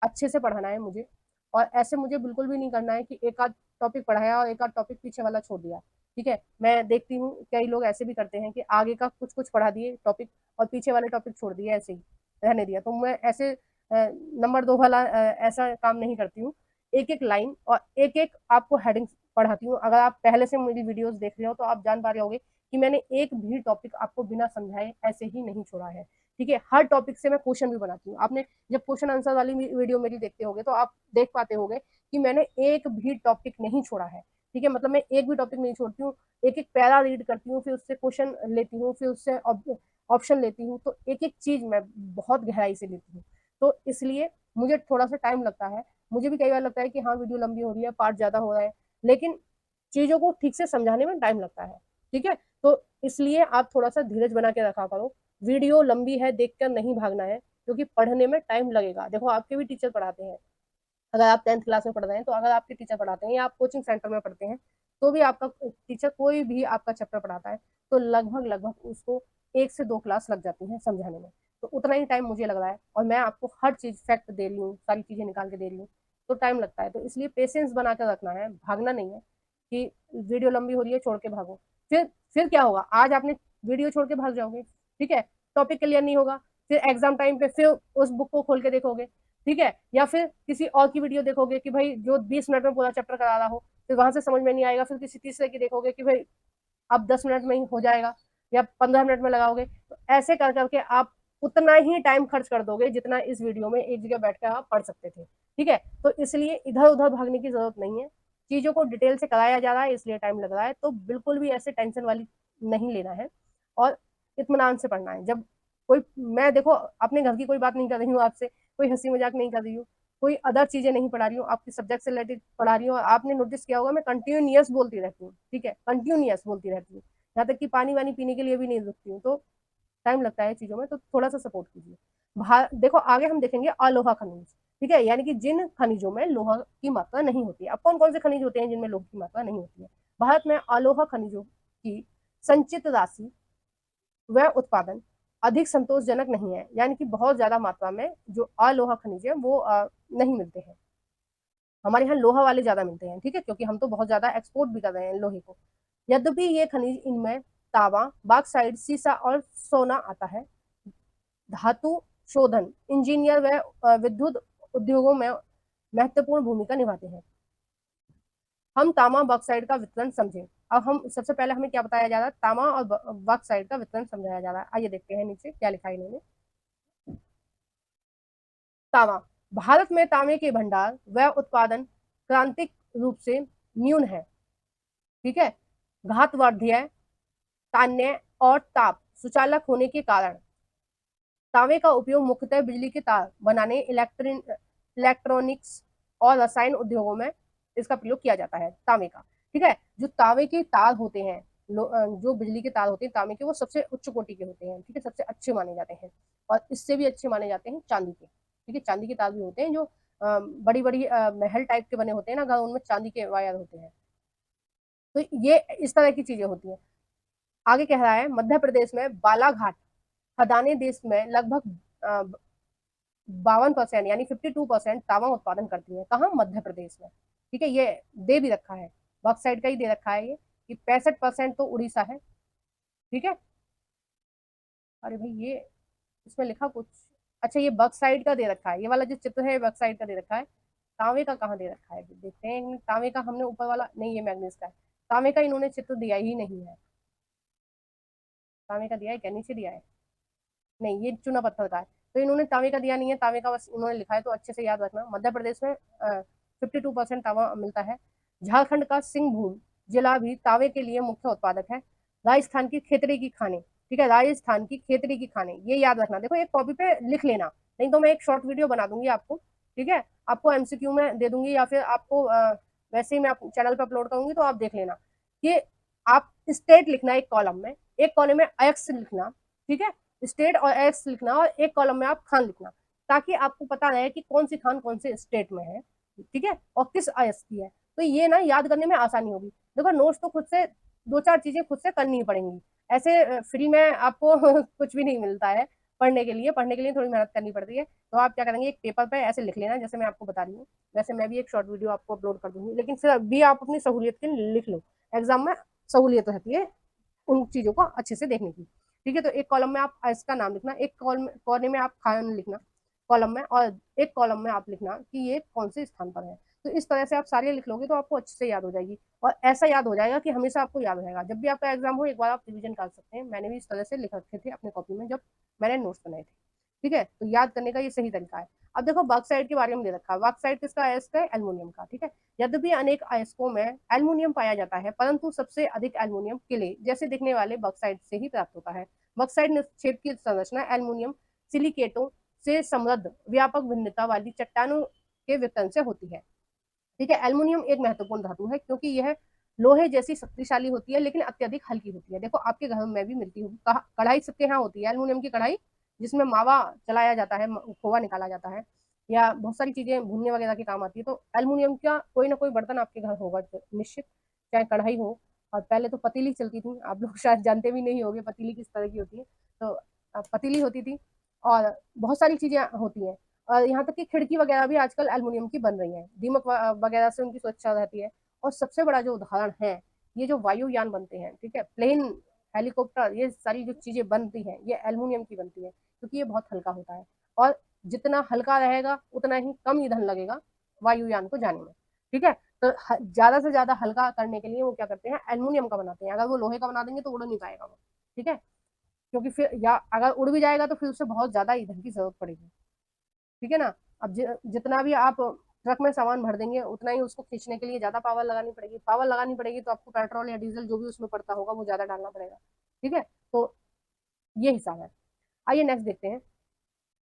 अच्छे से पढ़ाना है मुझे, और ऐसे मुझे बिल्कुल भी नहीं करना है कि एक आध टॉपिक पढ़ाया और एक आध टॉपिक पीछे वाला छोड़ दिया, ठीक है। मैं देखती हूँ कई लोग ऐसे भी करते हैं कि आगे का कुछ कुछ पढ़ा दिए टॉपिक और पीछे वाले टॉपिक छोड़ दिए, ऐसे ही रहने दिया। तो मैं ऐसे नंबर 2 वाला ऐसा काम नहीं करती हूँ, एक एक लाइन और एक एक आपको हेडिंग पढ़ाती हूँ। अगर आप पहले से मेरी वीडियोस देख रहे हो तो आप जान पा रहे होगे कि मैंने एक भी टॉपिक आपको बिना समझाए ऐसे ही नहीं छोड़ा है, ठीक है। हर टॉपिक से मैं क्वेश्चन भी बनाती हूँ। आपने जब क्वेश्चन आंसर वाली वीडियो मेरी देखते होगे तो आप देख पाते होगे कि मैंने एक भी टॉपिक नहीं छोड़ा है, ठीक है। मतलब मैं एक भी टॉपिक नहीं छोड़ती हूँ, एक एक पैरा रीड करती हूँ, फिर उससे क्वेश्चन लेती हूँ, फिर उससे ऑप्शन लेती हूँ, तो एक एक चीज मैं बहुत गहराई से लेती हूँ। तो इसलिए मुझे थोड़ा सा टाइम लगता है, मुझे भी कई बार लगता है कि हाँ वीडियो लंबी हो रही है, पार्ट ज्यादा हो रहा है, लेकिन चीजों को ठीक से समझाने में टाइम लगता है, ठीक है। तो इसलिए आप थोड़ा सा धीरज बना के रखा करो, वीडियो लंबी है देखकर नहीं भागना है, क्योंकि पढ़ने में टाइम लगेगा। देखो आपके भी टीचर पढ़ाते हैं, अगर आप 10th क्लास में पढ़ रहे हैं तो अगर आपके टीचर पढ़ाते हैं या आप कोचिंग सेंटर में पढ़ते हैं तो भी आपका टीचर कोई भी आपका चैप्टर पढ़ाता है तो लगभग लगभग उसको 1 से 2 क्लास लग जाती है समझाने में। तो उतना ही टाइम मुझे लग रहा है और मैं आपको हर चीज फैक्ट दे रही हूँ, सारी चीजें निकाल के दे रही हूँ, तो टाइम लगता है। तो इसलिए पेशेंस बना कर रखना है, भागना नहीं है कि वीडियो लंबी हो रही है छोड़ के भागो। फिर क्या होगा, आज आपने वीडियो छोड़ के भाग जाओगे, ठीक है, टॉपिक क्लियर नहीं होगा, फिर एग्जाम टाइम पे फिर उस बुक को खोल के देखोगे, ठीक है, या फिर किसी और की वीडियो देखोगे कि भाई जो 20 मिनट में पूरा चैप्टर करा रहा हो, फिर वहां से समझ में नहीं आएगा, फिर किसी तीसरे की देखोगे कि भाई अब 10 मिनट में ही हो जाएगा या 15 मिनट में लगाओगे। तो ऐसे कर करके आप उतना ही टाइम खर्च कर दोगे जितना इस वीडियो में एक जगह बैठ कर आप पढ़ सकते थे। ठीक है, तो इसलिए इधर उधर भागने की जरूरत नहीं है, चीजों को डिटेल से कराया जा रहा है इसलिए टाइम लग रहा है, तो बिल्कुल भी ऐसे टेंशन वाली नहीं लेना है और इत्मीनान से पढ़ना है। जब कोई, मैं देखो अपने घर की कोई बात नहीं कर रही हूँ आपसे, कोई हंसी मजाक नहीं कर रही हूँ, कोई अदर चीजें नहीं पढ़ा रही हूँ, आपके सब्जेक्ट से रिलेटेड पढ़ा रही हूँ। आपने नोटिस किया होगा मैं कंटिन्यूअस बोलती रहती हूँ, ठीक है, कंटिन्यूअस बोलती रहती हूँ, यहाँ तक कि पानी वानी पीने के लिए भी नहीं रुकती हूँ, तो टाइम लगता है चीजों में, तो थोड़ा सा सपोर्ट कीजिए। देखो आगे हम देखेंगे अलोहा खनिज, ठीक है, यानी कि जिन खनिजों में लोहा की मात्रा नहीं होती है। अब कौन कौन से खनिज होते हैं जिनमें लोहा की मात्रा नहीं होती है? भारत में अलोहा खनिजों की संचित राशि व उत्पादन अधिक संतोषजनक नहीं है, यानी कि बहुत ज्यादा मात्रा में जो अलोहा खनिज है वो नहीं मिलते हैं। हमारे यहाँ लोहा वाले ज्यादा मिलते हैं, ठीक है, क्योंकि हम तो बहुत ज्यादा एक्सपोर्ट भी कर रहे हैं लोहे को। यद्यपि ये खनिज इनमें तांबा, बॉक्साइट, सीसा और सोना आता है। धातु शोधन, इंजीनियर व विद्युत उद्योगों में महत्वपूर्ण भूमिका निभाते हैं। हम तांबा बॉक्साइट का वितरण समझें। अब हम सबसे पहले हमें क्या बताया जा रहा है, तांबा और बॉक्साइट का वितरण समझाया जा रहा है। आइए देखते हैं नीचे क्या लिखा है इन्होंने। तांबा, भारत में तांबे के भंडार व उत्पादन क्रांतिक रूप से न्यून है, ठीक है। घातवर्धीय, तान्य और ताप सुचालक होने के कारण तांबे का उपयोग मुख्यतः बिजली के तार बनाने, इलेक्ट्रॉनिक्स और रसायन उद्योगों में इसका प्रयोग किया जाता है तांबे का, ठीक है। जो तांबे के तार होते हैं, जो बिजली के तार होते हैं तांबे के, वो सबसे उच्च कोटि के होते हैं, ठीक है, सबसे अच्छे माने जाते हैं। और इससे भी अच्छे माने जाते हैं चांदी के, ठीक है। चांदी के तार भी होते हैं जो बड़ी बड़ी महल टाइप के बने होते हैं ना घर, उनमें चांदी के वायर होते हैं। तो ये इस तरह की चीजें होती हैं। आगे कह रहा है मध्य प्रदेश में बालाघाट खदानें देश में लगभग 52% यानी 52% तांबा उत्पादन करती है। कहाँ? मध्य प्रदेश में, ठीक है। ये दे भी रखा है, बॉक्साइट का ही दे रखा है ये, कि 65% तो उड़ीसा है, ठीक है। अरे भाई ये इसमें लिखा कुछ, अच्छा ये बॉक्साइट का दे रखा है, ये वाला जो चित्र है बॉक्साइट का दे रखा है। तांबे का कहाँ दे रखा है देखते हैं। तांबे का हमने ऊपर वाला नहीं, ये मैग्नीज का है। तांबे का इन्होंने चित्र दिया ही नहीं है। तांबे का दिया है क्या? नीचे दिया है? नहीं, ये चूना पत्थर का है, तो इन्होंने तांबे का दिया नहीं है, तांबे का बस इन्होंने लिखा है, तो अच्छे से याद रखना। मध्य प्रदेश में 52% तांबा मिलता है। झारखंड का सिंहभूम जिला भी तांबे के लिए मुख्य उत्पादक है। राजस्थान की खेतरी की खाने, ठीक है, राजस्थान की खेतरी की खाने, ये याद रखना। देखो एक कॉपी पे लिख लेना, नहीं तो मैं एक शॉर्ट वीडियो बना दूंगी आपको, ठीक है, आपको एमसीक्यू में दे दूंगी, या फिर आपको वैसे ही मैं चैनल पे अपलोड करूंगी, तो आप देख लेना कि आप स्टेट लिखना एक कॉलम में, एक कॉलम में एक्स लिखना, ठीक है, स्टेट और एक्स लिखना, और एक कॉलम में आप खान लिखना, ताकि आपको पता रहे कि कौन सी खान कौन से स्टेट में है, ठीक है, और किस अयस की है। तो ये ना याद करने में आसानी होगी। देखो नोट्स तो खुद से दो चार चीजें खुद से करनी पड़ेंगी, ऐसे फ्री में आपको कुछ भी नहीं मिलता है। पढ़ने के लिए थोड़ी मेहनत करनी पड़ती है। तो आप क्या करेंगे, एक पेपर पे ऐसे लिख लेना जैसे मैं आपको बता रही हूँ। वैसे मैं भी एक शॉर्ट वीडियो आपको अपलोड कर दूंगी, लेकिन फिर भी आप अपनी सहूलियत के लिए लिख लो, एग्जाम में सहूलियत रहती है उन चीजों को अच्छे से देखने की, ठीक है। तो एक कॉलम में आप इसका नाम लिखना, एक कोने में आप खान लिखना कॉलम में, और एक कॉलम में आप लिखना कि ये कौन से स्थान पर है। तो इस तरह से आप सारे लिख लोगे तो आपको अच्छे से याद हो जाएगी, और ऐसा याद हो जाएगा कि हमेशा आपको याद रहेगा। जब भी आपका एग्जाम हो एक बार आप रिविजन कर सकते हैं। मैंने भी इस तरह से लिख रखे थे अपने कॉपी में जब मैंने नोट्स बनाए थे, ठीक है। तो याद करने का ये सही तरीका है। अब देखो बॉक्साइट के बारे में दे रखा है। बॉक्साइट किसका अयस्क है? एल्युमिनियम का, ठीक है। यद्यपि अनेक अयस्कों में एल्युमिनियम पाया जाता है, परंतु सबसे अधिक एल्युमिनियम किले जैसे दिखने वाले बॉक्साइट से ही प्राप्त होता है। बॉक्साइट निक्षेप की संरचना एल्युमिनियम सिलिकेटों से समृद्ध व्यापक भिन्नता वाली चट्टानों के वितरण से होती है, ठीक है। एल्युमिनियम एक महत्वपूर्ण धातु है क्योंकि यह लोहे जैसी शक्तिशाली होती है, लेकिन अत्यधिक हल्की होती है। देखो आपके घर में भी मिलती होगी कढ़ाई, सबके यहाँ होती है एल्युमिनियम की कढ़ाई, जिसमें मावा चलाया जाता है, खोआ निकाला जाता है, या बहुत सारी चीजें भूनने वगैरह के काम आती है। तो एल्युमिनियम का कोई ना कोई बर्तन आपके घर होगा निश्चित, चाहे कढ़ाई हो। और पहले तो पतीली चलती थी, आप लोग शायद जानते भी नहीं होंगे पतीली किस तरह की होती है। तो पतीली होती थी, और बहुत सारी चीजें होती हैं। और यहाँ तक कि खिड़की वगैरह भी आजकल एल्युमिनियम की बन रही है, दीमक वगैरह से उनकी सुरक्षा रहती है। और सबसे बड़ा जो उदाहरण है, ये जो वायुयान बनते हैं, ठीक है, प्लेन, हेलीकॉप्टर, ये सारी जो चीजें बनती हैं ये एल्युमिनियम की बनती है, क्योंकि ये बहुत हल्का होता है। और जितना हल्का रहेगा उतना ही कम ईंधन लगेगा वायुयान को जाने में, ठीक है। तो ज्यादा से ज्यादा हल्का करने के लिए वो क्या करते हैं, एल्युमिनियम का बनाते हैं। अगर वो लोहे का बना देंगे तो उड़ नहीं पाएगा वो, ठीक है। क्योंकि फिर या अगर उड़ भी जाएगा तो फिर उसे बहुत ज्यादा ईंधन की जरूरत पड़ेगी, ठीक है ना। अब जितना भी आप ट्रक में सामान भर देंगे उतना ही उसको खींचने के लिए ज्यादा पावर लगानी पड़ेगी, पावर लगानी पड़ेगी तो आपको पेट्रोल या डीजल जो भी उसमें पड़ता होगा वो ज्यादा डालना पड़ेगा, ठीक है। तो ये हिसाब है। आइए नेक्स्ट देखते हैं,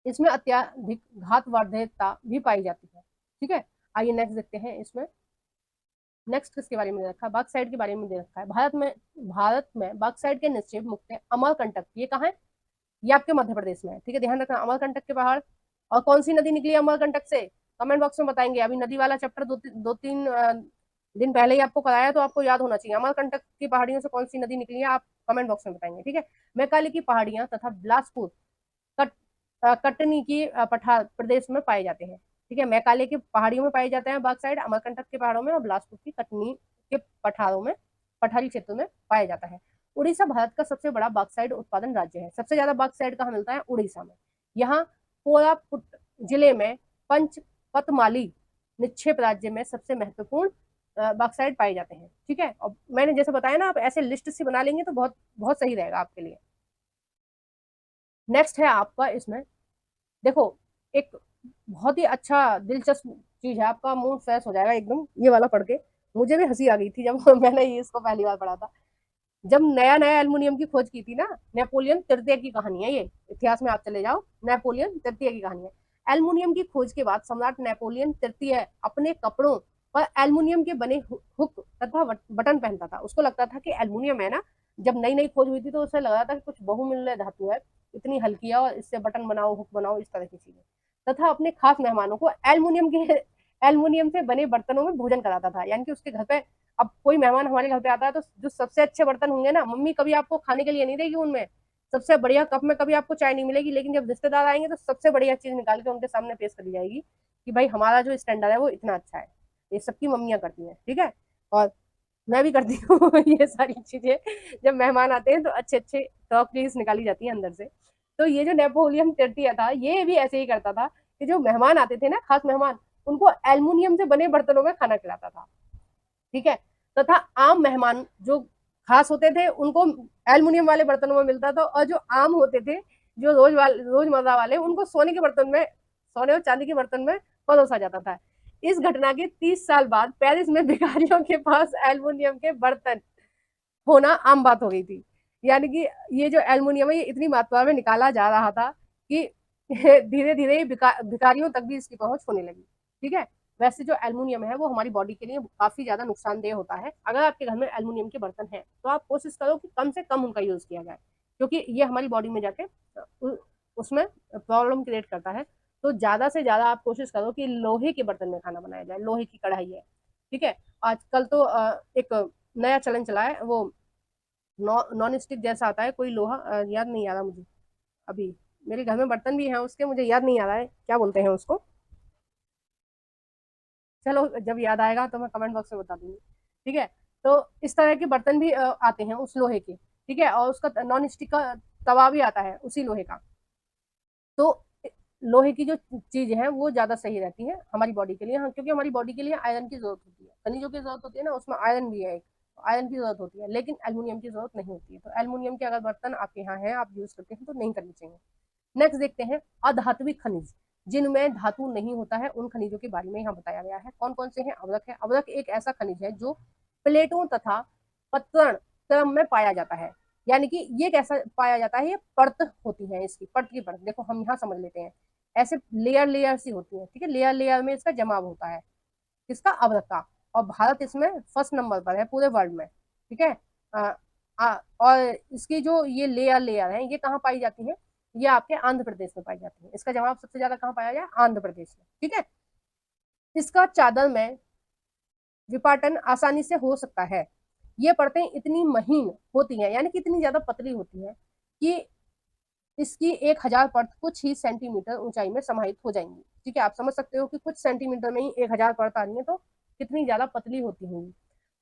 इसमें अत्यधिक घातवर्धकता भी पाई जाती है, ठीक है। आइए नेक्स्ट देखते हैं, इसमें नेक्स्ट किसके बारे में दे रखा है, बॉक्साइट के बारे में दे रखा है। भारत में बॉक्साइट के निक्षेप मुक्त है। अमरकंटक ये कहाँ है, ये आपके मध्य प्रदेश में है, ठीक है, ध्यान रखना, अमरकंटक के पहाड़। और कौन सी नदी निकली है अमरकंटक से, कमेंट बॉक्स में बताएंगे। अभी नदी वाला चैप्टर दो तीन दिन पहले ही आपको कराया, तो आपको याद होना चाहिए अमरकंटक की पहाड़ियों से कौन सी नदी निकली है, आप कमेंट बॉक्स में बताएंगे, ठीक है। मैकाली की पहाड़ियां तथा बिलासपुर कट, कटनी की पठार प्रदेश में पाए जाते हैं, ठीक है। मैकाले की पहाड़ियों में पाए जाते हैं बॉक्साइट, अमरकंटक के पहाड़ों में, और बिलासपुर की कटनी के पठारों में, पठारी क्षेत्रों में पाया जाता है। उड़ीसा भारत का सबसे बड़ा बॉक्साइट उत्पादन राज्य है। सबसे ज्यादा बॉक्साइट कहाँ मिलता है, उड़ीसा में। यहाँ कोरापुट जिले में पंचपतमाली निक्षेप राज्य में सबसे महत्वपूर्ण बॉक्साइट पाए जाते हैं, ठीक है। और मैंने जैसे बताया ना, आप ऐसे लिस्ट से बना लेंगे तो बहुत बहुत सही रहेगा आपके लिए। नेक्स्ट है आपका, इसमें देखो एक बहुत ही अच्छा दिलचस्प चीज है, आपका मूड फ्रेश हो जाएगा एकदम ये वाला पढ़ के। मुझे भी हंसी आ गई थी जब मैंने ये इसको पहली बार पढ़ा था। जब नया नया एल्युमिनियम की खोज की थी ना, नेपोलियन तृतीय की कहानी है ये, इतिहास में आप चले जाओ, नेपोलियन तृतीय की कहानी है। एल्युमिनियम की खोज के बाद सम्राट नेपोलियन तृतीय अपने कपड़ों पर एल्युमिनियम के बने हुक तथा बटन पहनता था। उसको लगता था कि एल्युमिनियम है ना, जब नई नई खोज हुई थी तो उसे लग रहा था कि कुछ बहुमूल्य धातु है, इतनी हल्की है और इससे बटन बनाओ, हुक बनाओ, इस तरह की चीजें। तथा अपने खास मेहमानों को एल्युमिनियम से बने बर्तनों में भोजन कराता था। यानी कि उसके घर पे, अब कोई मेहमान हमारे घर पे आता है तो जो सबसे अच्छे बर्तन होंगे ना, मम्मी कभी आपको खाने के लिए नहीं देगी उनमें, सबसे बढ़िया कप में कभी आपको चाय नहीं मिलेगी, लेकिन जब रिश्तेदार आएंगे तो सबसे बढ़िया चीज निकाल के उनके सामने पेश करी जाएगी कि भाई हमारा जो स्टैंडर्ड है वो इतना अच्छा है। ये सबकी मम्मियां करती हैं, ठीक है। और मैं भी करती हूँ ये सारी चीजें। जब मेहमान आते हैं तो अच्छे अच्छे क्रॉकरीज निकाली जाती है अंदर से। तो ये जो नेपोलियन तृतीय था ये भी ऐसे ही करता था कि जो मेहमान आते थे ना, खास मेहमान, उनको एल्युमिनियम से बने बर्तनों में खाना खिलाता था, ठीक है। तथा आम मेहमान जो खास होते थे उनको एल्युमिनियम वाले बर्तनों में मिलता था, और जो आम होते थे, जो रोजमर्रा वाले, उनको सोने के बर्तन में, सोने और चांदी के बर्तन में परोसा जाता था। इस घटना के 30 साल बाद पेरिस में भिखारियों के पास एल्युमिनियम के बर्तन होना आम बात हो गई थी। यानी कि ये जो एल्युमिनियम है ये इतनी मात्रा में निकाला जा रहा था कि धीरे धीरे भिखारियों तक भी इसकी पहुंच होने लगी, ठीक है। वैसे जो एल्युमिनियम है वो हमारी बॉडी के लिए काफी ज्यादा नुकसानदेह होता है। अगर आपके घर में एल्युमिनियम के बर्तन है तो आप कोशिश करो कि कम से कम उनका यूज किया जाए, क्योंकि ये हमारी बॉडी में जाके उसमें प्रॉब्लम क्रिएट करता है। तो ज्यादा से ज्यादा आप कोशिश करो कि लोहे के बर्तन में खाना बनाया जाए, लोहे की कढ़ाई है, ठीक है। आजकल तो एक नया चलन चला है, वो नॉन स्टिक जैसा आता है कोई लोहा, याद नहीं आ रहा मुझे अभी। मेरे घर में बर्तन भी हैं उसके, मुझे याद नहीं आ रहा है क्या बोलते हैं उसको। चलो जब याद आएगा तो मैं कमेंट बॉक्स में बता दूंगी, ठीक है। तो इस तरह के बर्तन भी आते हैं उस लोहे के, ठीक है। और उसका नॉन स्टिक का तवा भी आता है उसी लोहे का। तो लोहे की जो चीज है वो ज्यादा सही रहती है हमारी बॉडी के लिए, हाँ, क्योंकि हमारी बॉडी के लिए आयरन की जरूरत होती है, खनिजों की जरूरत होती है ना, उसमें आयरन भी है एक, आयरन की जरूरत होती है, लेकिन एल्युमिनियम की जरूरत नहीं होती है। तो एल्युमिनियम के अगर बर्तन आपके यहाँ है, आप यूज करते हैं, तो नहीं करनी चाहिए। नेक्स्ट देखते हैं अधात्विक खनिज, जिनमें धातु नहीं होता है, उन खनिजों के बारे में यहाँ बताया गया है। कौन कौन से हैं, अवरक है। अवरक एक ऐसा खनिज है जो प्लेटों तथा पत्रण क्रम में पाया जाता है। यानी कि ये कैसा पाया जाता है, ये परत होती है, इसकी परत की परत देखो, हम यहाँ समझ लेते हैं, ऐसे लेयर लेयर सी होती है, ठीक है, लेयर लेयर में इसका जमाव होता है, किसका, अवरक का। और भारत इसमें फर्स्ट नंबर पर है पूरे वर्ल्ड में, ठीक है। आ, और इसकी जो ये लेयर लेयर है ये कहाँ पाई जाती है, ये आपके आंध्र प्रदेश में पाई जाती है। इसका जवाब सबसे ज्यादा कहाँ पाया जाए, आंध्र प्रदेश में, ठीक है। इसका चादर में विपाटन आसानी से हो सकता है। ये परतें इतनी महीन होती हैं, यानी कि इतनी ज्यादा पतली होती हैं कि इसकी 1000 परत कुछ ही सेंटीमीटर ऊंचाई में समाहित हो जाएंगी, ठीक है। आप समझ सकते हो कि कुछ सेंटीमीटर में ही 1000 परत आ रही है, तो कितनी ज्यादा पतली होती होंगी।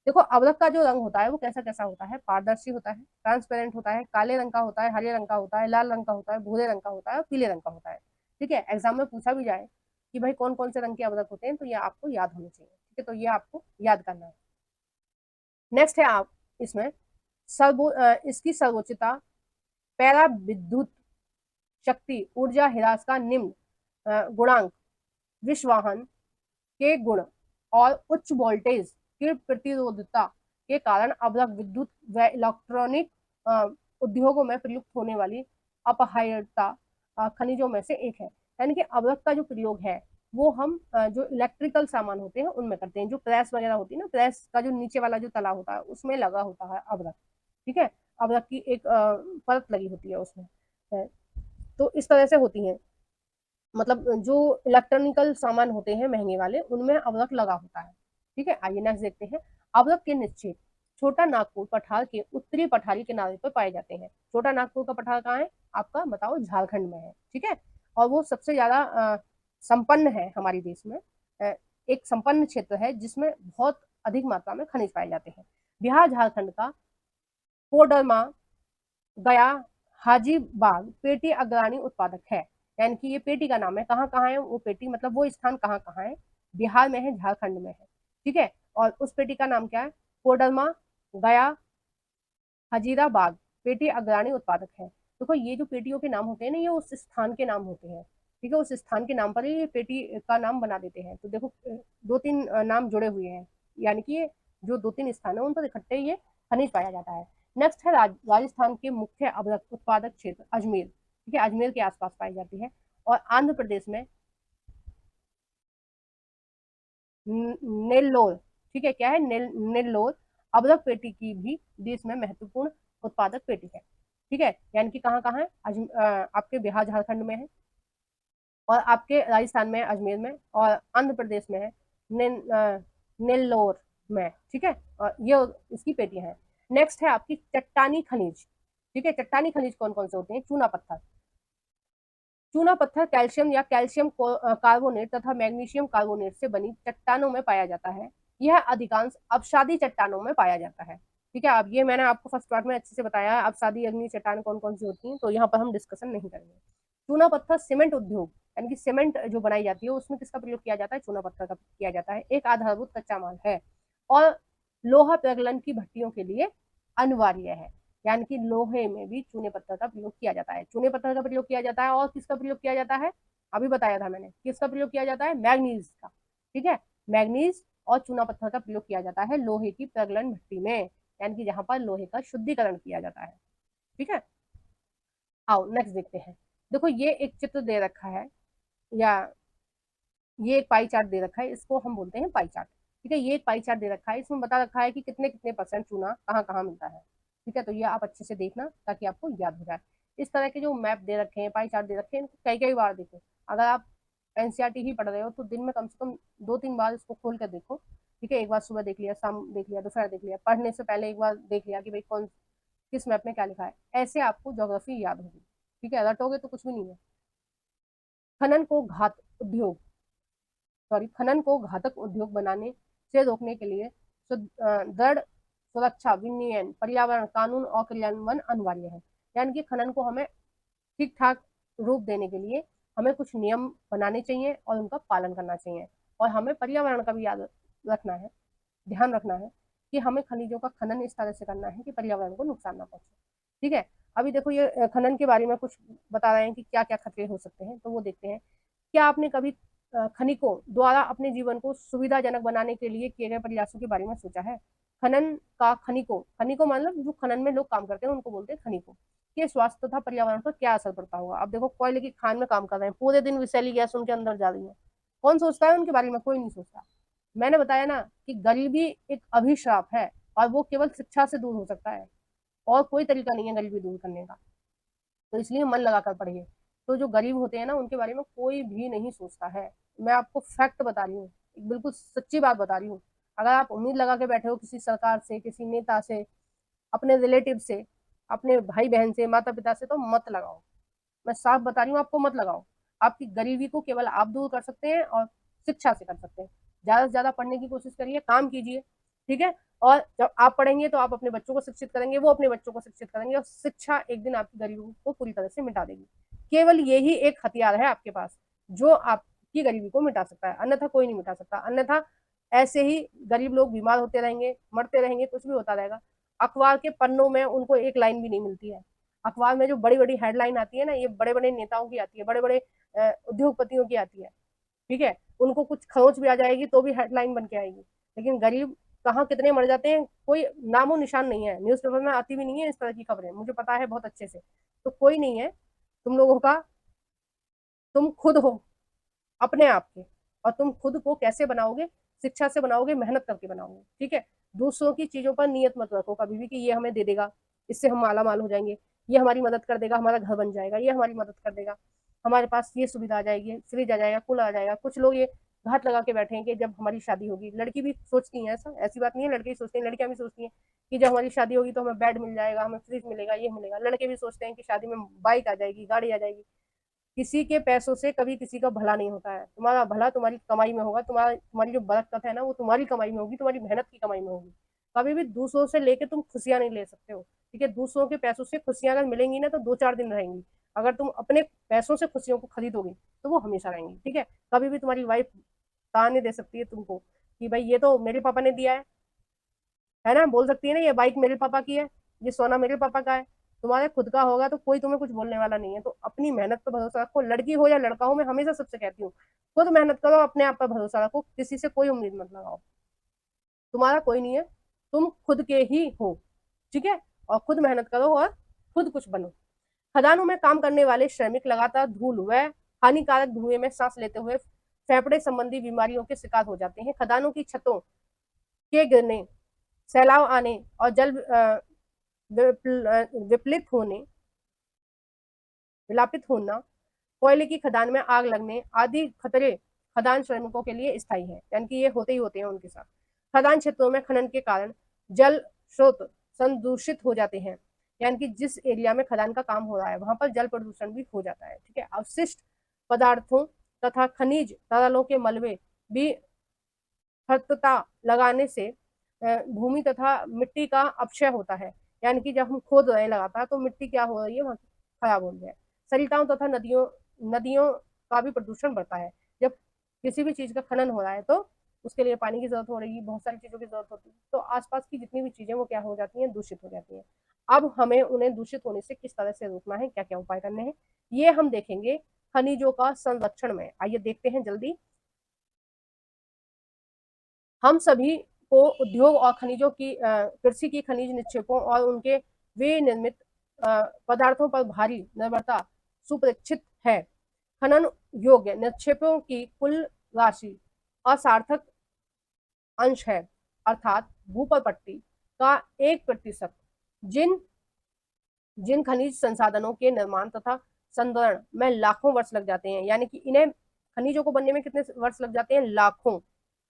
देखो अवरक का जो रंग होता है वो कैसा कैसा होता है, पारदर्शी होता है, ट्रांसपेरेंट होता है, काले रंग का होता है, हरे रंग का होता है, लाल रंग का होता है, भूरे रंग का होता है और पीले रंग का होता है, ठीक है। एग्जाम में पूछा भी जाए कि भाई कौन कौन से रंग के अवरक होते हैं, तो ये आपको याद होने चाहिए, ठीक है, तो ये आपको याद करना है। नेक्स्ट है आप इसमें इसकी सर्वोच्चता पैरा विद्युत शक्ति ऊर्जा ह्रास का निम्न गुणांक विश्ववाहन के गुण और उच्च वोल्टेज की प्रतिरोधकता के कारण अवरक्त विद्युत व इलेक्ट्रॉनिक उद्योगों में प्रयुक्त होने वाली अपहार्यता खनिजों में से एक है। यानी कि अवरक्त का जो प्रयोग है वो हम जो इलेक्ट्रिकल सामान होते हैं उनमें करते हैं। जो प्रेस वगैरह होती है ना, प्रेस का जो नीचे वाला जो तला होता है उसमें लगा होता है अवरक्त। ठीक है, अवरक्त की एक परत लगी होती है उसमें। तो इस तरह से होती है, मतलब जो इलेक्ट्रॉनिकल सामान होते हैं महंगे वाले उनमें अवरक्त लगा होता है। ठीक है, आइए नेक्स्ट देखते हैं। अवरक्त के निश्चित छोटा नागपुर पठार के उत्तरी पठारी किनारे पर पाए जाते हैं। छोटा नागपुर का पठार कहाँ है आपका, बताओ, झारखंड में है। ठीक है, और वो सबसे ज्यादा संपन्न है हमारे देश में। एक संपन्न क्षेत्र है जिसमें बहुत अधिक मात्रा में खनिज पाए जाते हैं। बिहार झारखंड का कोडरमा, गया, हाजीबाग पेटी अग्रणी उत्पादक है। यानी कि ये पेटी का नाम है। कहाँ कहाँ है वो पेटी, मतलब वो स्थान कहाँ कहाँ है, बिहार में है, झारखंड में है। ठीक है, और उस पेटी का नाम क्या है, कोडरमा, गया, हजीराबाग पेटी अग्रणी उत्पादक है। देखो ये जो पेटियों के नाम होते हैं ना, ये उस स्थान के नाम होते हैं। ठीक है, उस स्थान के नाम पर ही ये पेटी का नाम बना देते हैं। तो देखो दो तीन नाम जुड़े हुए हैं, यानी कि ये जो दो तीन स्थान है उन पर इकट्ठे ये खनिज पाया जाता है। नेक्स्ट है राजस्थान के मुख्य अवरक्त उत्पादक क्षेत्र अजमेर। ठीक है, अजमेर के आसपास पाई जाती है। और आंध्र प्रदेश में नेल्लोर। ठीक है, क्या है, नेल्लोर अवरक्त पेटी की भी देश में महत्वपूर्ण उत्पादक पेटी है। ठीक है, यानी कि कहाँ कहाँ है, आपके बिहार झारखंड में है, और आपके राजस्थान में अजमेर में, और आंध्र प्रदेश में है नेल्लोर में। ठीक है, और ये इसकी पेटियां हैं। नेक्स्ट है आपकी चट्टानी खनिज। ठीक है, चट्टानी खनिज कौन कौन से होते हैं, चूना पत्थर। चूना पत्थर कैल्शियम या कैल्शियम कार्बोनेट तथा मैग्नीशियम कार्बोनेट से बनी चट्टानों में पाया जाता है। यह अधिकांश अपसादी चट्टानों में पाया जाता है। ठीक है, अब ये मैंने आपको फर्स्ट पार्ट में अच्छे से बताया है अपसादी अग्नि चट्टान कौन कौन सी होती हैं, तो यहाँ पर हम डिस्कशन नहीं करेंगे। चूना पत्थर सीमेंट उद्योग, यानी कि सीमेंट जो बनाई जाती है उसमें किसका प्रयोग किया जाता है, चूना पत्थर का किया जाता है। एक आधारभूत कच्चा माल है और लोहा प्रगलन की भट्टियों के लिए अनिवार्य है। यानी कि लोहे में भी चूने पत्थर का प्रयोग किया जाता है। चूने पत्थर का प्रयोग किया जाता है, और किसका प्रयोग किया जाता है, अभी बताया था मैंने, किसका प्रयोग किया जाता है, मैग्नीज का। ठीक है, मैग्नीज और चूना पत्थर का प्रयोग किया जाता है लोहे की प्रगलन भट्टी में, यानी कि जहां पर लोहे का शुद्धिकरण किया जाता है। ठीक है, आओ नेक्स्ट देखते हैं। देखो ये एक चित्र दे रखा है, या ये एक पाई चार्ट दे रखा है, इसको हम बोलते हैं पाई चार्ट। ठीक है, ये एक पाई चार्ट दे रखा है, इसमें बता रखा है कि कितने कितने परसेंट चूना कहाँ कहाँ मिलता है। ठीक है, तो ये आप अच्छे से देखना ताकि आपको याद हो जाए। इस तरह के जो मैप दे रखे हैं, पाई चार्ट दे रखे हैं, इनको कई कई बार देखो। अगर आप एनसीईआरटी ही पढ़ रहे हो तो दिन में कम से कम 2-3 बार इसको खोल कर देखो। ठीक है, एक बार सुबह देख लिया, शाम देख लिया, दोपहर देख लिया, पढ़ने से पहले एक बार देख लिया कि भाई कौन किस मैप में क्या लिखा है। ऐसे आपको ज्योग्राफी याद होगी। ठीक है, रटोगे तो कुछ भी नहीं है। खनन को घात उद्योग खनन को घातक उद्योग बनाने से रोकने के लिए दृढ़ सुरक्षा विनियमन पर्यावरण कानून और क्रियान्वयन अनिवार्य है। यानी कि खनन को हमें ठीक ठाक रूप देने के लिए हमें कुछ नियम बनाने चाहिए और उनका पालन करना चाहिए। और हमें पर्यावरण का भी याद रखना है, ध्यान रखना है कि हमें खनिजों का खनन इस तरह से करना है कि पर्यावरण को नुकसान ना पहुंचे। ठीक है, अभी देखो ये खनन के बारे में कुछ बता रहे हैं कि क्या क्या खतरे हो सकते हैं, तो वो देखते हैं। क्या आपने कभी खनिकों द्वारा अपने जीवन को सुविधाजनक बनाने के लिए किए गए प्रयासों के बारे में सोचा है। खनन का खनिकों खनिकों मतलब जो खनन में लोग काम करते हैं उनको बोलते हैं खनिकों के स्वास्थ्य तथा पर्यावरण पर क्या असर पड़ता होगा। अब देखो कोयले की खान में काम कर रहे हैं, पूरे दिन विषैली गैस उनके अंदर जा रही है, कौन सोचता है उनके बारे में, कोई नहीं सोचता। मैंने बताया ना कि गरीबी एक अभिशाप है और वो केवल शिक्षा से दूर हो सकता है, और कोई तरीका नहीं है गरीबी दूर करने का। तो इसलिए मन लगाकर पढ़िए। तो जो गरीब होते हैं ना उनके बारे में कोई भी नहीं सोचता है। मैं आपको फैक्ट बता रही हूँ, एक बिल्कुल सच्ची बात बता रही हूँ। अगर आप उम्मीद लगा के बैठे हो किसी सरकार से, किसी नेता से, अपने रिलेटिव से, अपने भाई बहन से, माता पिता से, तो मत लगाओ। मैं साफ बता रही हूँ आपको, मत लगाओ। आपकी गरीबी को केवल आप दूर कर सकते हैं और शिक्षा से कर सकते हैं। ज्यादा से ज्यादा पढ़ने की कोशिश करिए, काम कीजिए। ठीक है, और जब आप पढ़ेंगे तो आप अपने बच्चों को शिक्षित करेंगे, वो अपने बच्चों को शिक्षित करेंगे, और शिक्षा एक दिन आपकी गरीबी को पूरी तरह से मिटा देगी। केवल यही एक हथियार है आपके पास जो आपकी गरीबी को मिटा सकता है, अन्यथा कोई नहीं मिटा सकता। अन्यथा ऐसे ही गरीब लोग बीमार होते रहेंगे, मरते रहेंगे, कुछ भी होता रहेगा। अखबार के पन्नों में उनको एक लाइन भी नहीं मिलती है। अखबार में जो बड़ी बड़ी हेडलाइन आती है ना, ये बड़े बड़े नेताओं की आती है, बड़े बड़े उद्योगपतियों की आती है, ठीक है। उनको कुछ खरोच भी आ जाएगी तो भी हेडलाइन बन के आएगी, लेकिन गरीब कहाँ कितने मर जाते हैं कोई नामो निशान नहीं है। न्यूज़पेपर में आती भी नहीं है इस तरह की खबरें, मुझे पता है बहुत अच्छे से। तो कोई नहीं है तुम लोगों का, तुम खुद हो अपने आप के, और तुम खुद को कैसे बनाओगे, शिक्षा से बनाओगे, मेहनत करके बनाओगे, ठीक है। दूसरों की चीजों पर नियत मत रखो कभी भी कि ये हमें दे देगा, इससे हम माला माल हो जाएंगे, ये हमारी मदद कर देगा, हमारा घर बन जाएगा, ये हमारी मदद कर देगा, हमारे पास ये सुविधा आ जाएगी, फ्रिज आ जाएगा, कूलर आ जाएगा। कुछ लोग ये घात लगा के बैठे हैं कि जब हमारी शादी होगी, लड़की भी सोचती है ऐसा, ऐसी बात नहीं है, लड़के भी सोचते हैं, लड़कियां भी सोचती हैं कि जब हमारी शादी होगी तो हमें बेड मिल जाएगा, हमें फ्रिज मिलेगा, ये मिलेगा। लड़के भी सोचते हैं कि शादी में बाइक आ जाएगी, गाड़ी आ जाएगी। किसी के पैसों से कभी किसी का भला नहीं होता है। तुम्हारा भला तुम्हारी कमाई में होगा, तुम्हारी जो बरकत है ना वो तुम्हारी कमाई में होगी, तुम्हारी मेहनत की कमाई में होगी। कभी भी दूसरों से लेके तुम खुशियां नहीं ले सकते हो, ठीक है। दूसरों के पैसों से खुशियां अगर मिलेंगी ना तो 2-4 दिन रहेंगी, अगर तुम अपने पैसों से खुशियों को खरीदोगे तो वो हमेशा रहेंगी, ठीक है। कभी भी तुम्हारी वाइफ ताने दे सकती है तुमको कि भाई ये तो मेरे पापा ने दिया है ना, बोल सकती है ना ये बाइक मेरे पापा की है, ये सोना मेरे पापा का है। तुम्हारे खुद का होगा तो कोई तुम्हें कुछ बोलने वाला नहीं है। तो अपनी मेहनत पर भरोसा रखो, लड़की हो या लड़का हो, मैं हमेशा सबसे कहती हूँ खुद मेहनत करो, अपने आप पर भरोसा रखो, किसी से कोई उम्मीद मत लगाओ। तुम्हारा कोई नहीं है, तुम खुद के ही हो, ठीक है। और खुद मेहनत करो और खुद कुछ बनो। खदानों में काम करने वाले श्रमिक लगातार धूल व हानिकारक धुएं में सांस लेते हुए फेफड़े संबंधी बीमारियों के शिकार हो जाते हैं। खदानों की छतों के गिरने, सैलाब आने और जल विपलित होने, विलापित होना, कोयले की खदान में आग लगने आदि खतरे खदान श्रमिकों के लिए स्थायी है, यानी कि ये होते ही होते हैं उनके साथ। खदान क्षेत्रों में खनन के कारण जल स्रोत संदूषित हो जाते हैं, यानी कि जिस एरिया में खदान का काम हो रहा है वहां पर जल प्रदूषण भी हो जाता है, ठीक है। अवशिष्ट पदार्थों तथा खनिज तरलों के मलबे भी खरता लगाने से भूमि तथा मिट्टी का अपक्षय होता है, यानी कि जब हम खोद रहे हैं लगातार तो मिट्टी क्या हो रही है वहां खराब हो रही है। सरिताओं तथा नदियों नदियों का भी प्रदूषण बढ़ता है। जब किसी भी चीज का खनन हो रहा है तो उसके लिए पानी की जरूरत हो रही है, बहुत सारी चीजों की जरूरत होती है, तो आसपास की जितनी भी चीजें वो क्या हो जाती हैं, दूषित हो जाती हैं। अब हमें उन्हें दूषित होने से किस तरह से रोकना है, क्या क्या उपाय करने हैं, ये हम देखेंगे खनिजों का संरक्षण में। आइए देखते हैं जल्दी। हम सभी को उद्योग और खनिजों की कृषि की खनिज निक्षेपों और उनके विनिर्मित पदार्थों पर भारी निर्भरता सुपरिचित है। खनन योग्य निक्षेपों की कुल राशि असार्थक अंश है, अर्थात भूपर पट्टी का 1%। जिन जिन खनिज संसाधनों के निर्माण तथा संग्रहण में लाखों वर्ष लग जाते हैं, यानी कि इन्हें खनिजों को बनने में कितने वर्ष लग जाते हैं, लाखों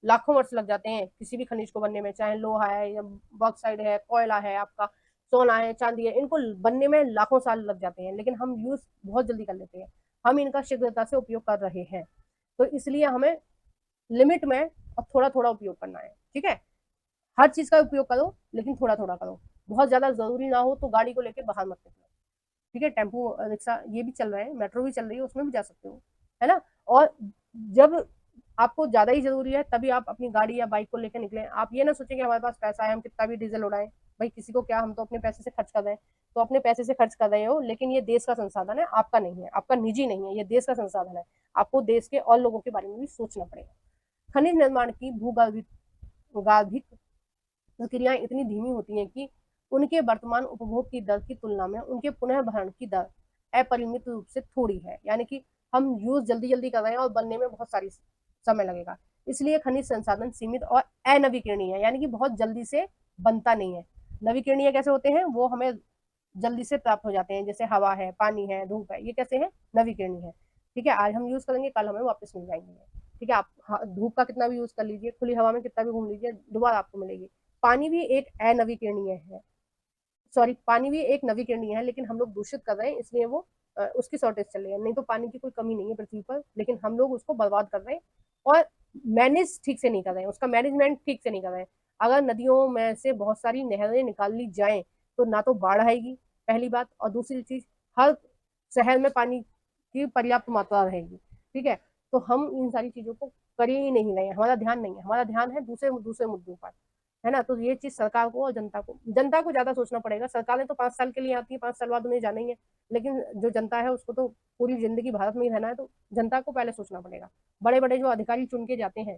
लाखों वर्ष लग जाते हैं किसी भी खनिज को बनने में, चाहे लोहा है या बॉक्साइड है, कोयला है, आपका सोना है, चांदी है, इनको बनने में लाखों साल लग जाते हैं, लेकिन हम यूज बहुत जल्दी कर लेते हैं। हम इनका शीघ्रता से उपयोग कर रहे हैं, तो इसलिए हमें लिमिट में और थोड़ा थोड़ा उपयोग करना है, ठीक है। हर चीज का उपयोग करो लेकिन थोड़ा थोड़ा करो, बहुत ज्यादा जरूरी ना हो तो गाड़ी को लेकर बाहर मत निकलो, ठीक है। टेम्पो रिक्शा ये भी चल रहे हैं, मेट्रो भी चल रही है, उसमें भी जा सकते हो, है ना। और जब आपको ज्यादा ही जरूरी है तभी आप अपनी गाड़ी या बाइक को लेकर निकले। आप ये ना सोचें कि हमारे पास पैसा है हम कितना भी डीजल उड़ाएं, भाई किसी को क्या, हम तो अपने पैसे से खर्च कर रहे हैं, तो अपने पैसे से खर्च कर रहे हो, लेकिन ये देश का संसाधन है, आपका नहीं है, आपका निजी नहीं है, ये देश का संसाधन है। आपको देश के और लोगों के बारे में भी सोचना पड़ेगा। खनिज निर्माण की भूगर्भिक प्रक्रियाएं इतनी धीमी होती हैं कि उनके वर्तमान उपभोग की दर की तुलना में उनके पुनः भरण की दर अपरिमित रूप से थोड़ी है, यानी कि हम यूज जल्दी जल्दी कर रहे हैं और बनने में बहुत सारी समय लगेगा। इसलिए खनिज संसाधन सीमित और अनवीकरणीय है, यानी कि बहुत जल्दी से बनता नहीं है। नवीकरणीय कैसे होते हैं, वो हमें जल्दी से प्राप्त हो जाते हैं, जैसे हवा है, पानी है, धूप है, ये कैसे है, नवीकरणीय है, ठीक है। आज हम यूज करेंगे, कल हमें वापस मिल जाएंगे, ठीक है। आप धूप का कितना भी यूज कर लीजिए, खुली हवा में कितना भी घूम लीजिए, दोबारा आपको मिलेगी। पानी भी एक अनवीकरणीय है, सॉरी पानी भी एक नवीकरणीय है, लेकिन हम लोग दूषित कर रहे हैं, इसलिए वो उसकी शॉर्टेज चल रही है। नहीं तो पानी की कोई कमी नहीं है पृथ्वी पर, लेकिन हम लोग उसको बर्बाद कर रहे हैं और मैनेज ठीक से नहीं कर रहे हैं, उसका मैनेजमेंट ठीक से नहीं कर रहे हैं। अगर नदियों में से बहुत सारी नहरें निकाल ली जाएं तो ना तो बाढ़ आएगी, पहली बात, और दूसरी चीज हर शहर में पानी की पर्याप्त मात्रा रहेगी, ठीक है। तो हम इन सारी चीजों को कर ही नहीं रहे हैं, हमारा ध्यान नहीं है, हमारा ध्यान है दूसरे दूसरे मुद्दों पर, है ना। तो ये चीज सरकार को और जनता को ज्यादा सोचना पड़ेगा। सरकारें तो 5 साल के लिए आती है, 5 साल बाद उन्हें जाना ही है, लेकिन जो जनता है उसको तो पूरी जिंदगी भारत में ही रहना है, तो जनता को पहले सोचना पड़ेगा। बड़े बड़े जो अधिकारी चुन के जाते हैं,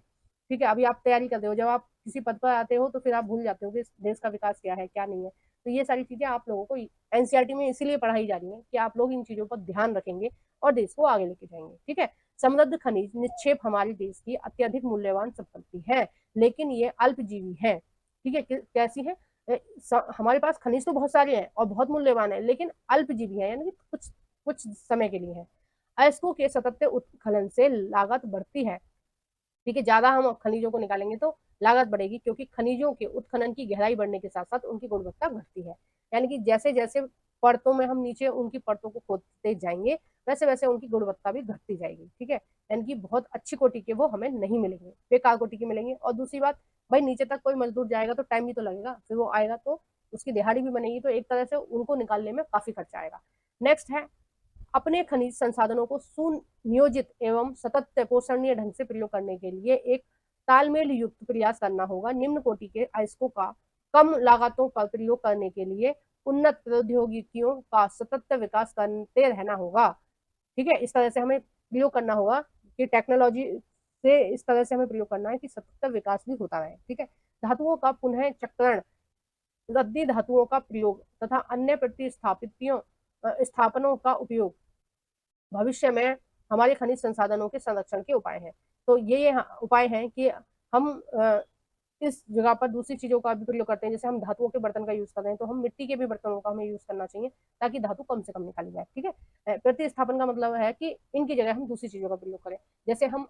ठीक है, अभी आप तैयारी करते हो, जब आप किसी पद पर आते हो तो फिर आप भूल जाते हो कि इस देश का विकास क्या है क्या नहीं है। तो ये सारी चीजें आप लोगों को एनसीईआरटी में इसीलिए पढ़ाई जा रही है कि आप लोग इन चीजों पर ध्यान रखेंगे और देश को आगे लेके जाएंगे। ठीक है। समृद्ध खनिज निक्षेप हमारे देश की अत्यधिक मूल्यवान संपत्ति है, लेकिन ये अल्पजीवी है। ठीक है, कैसी है? हमारे पास खनिज तो बहुत सारे हैं और बहुत मूल्यवान है, लेकिन अल्पजीवी है, यानी कि कुछ कुछ समय के लिए है। अयस्कों के सतत उत्खनन से लागत बढ़ती है। ठीक है, ज्यादा हम खनिजों को निकालेंगे तो लागत बढ़ेगी, क्योंकि खनिजों के उत्खनन की गहराई बढ़ने के साथ साथ उनकी गुणवत्ता घटती है। यानी कि जैसे जैसे परतों में हम नीचे उनकी परतों को खोदते जाएंगे, वैसे वैसे उनकी गुणवत्ता भी घटती जाएगी। ठीक है, यानी कि बहुत अच्छी कोटि के वो हमें नहीं मिलेंगे, बेकार कोटि के मिलेंगे। और दूसरी बात, भाई नीचे तक कोई मजदूर जाएगा तो टाइम भी तो लगेगा, फिर वो आएगा तो उसकी दिहाड़ी भी बनेगी, तो एक तरह से उनको निकालने में काफी खर्चा आएगा। नेक्स्ट है, अपने खनिज संसाधनों को सुनियोजित एवं सतत पोषणीय ढंग से प्रयोग करने के लिए एक तालमेल युक्त प्रयास करना होगा। निम्न कोटि के अयस्कों का कम लागतों पर प्रयोग करने के लिए उन्नत प्रौद्योगिकियों का सतत विकास करते रहना होगा। ठीक है, इस तरह से हमें प्रयोग करना होगा कि टेक्नोलॉजी से इस तरह से हमें प्रयोग करना है कि सतत विकास भी होता रहे। ठीक है, धातुओं का पुनः चक्रण, रद्दी धातुओं का प्रयोग तथा अन्य प्रतिस्थापितियों स्थापनों का उपयोग भविष्य में हमारे खनिज संसाधनों के संरक्षण के उपाय हैं। तो ये उपाय हैं कि हम इस जगह पर दूसरी चीजों का भी प्रयोग करते हैं। जैसे हम धातुओं के बर्तन का यूज कर रहे हैं, तो हम मिट्टी के भी बर्तनों का हमें यूज करना चाहिए, ताकि धातु कम से कम निकाली जाए। ठीक है, प्रतिस्थापन का मतलब है कि इनकी जगह हम दूसरी चीजों का प्रयोग करें। जैसे हम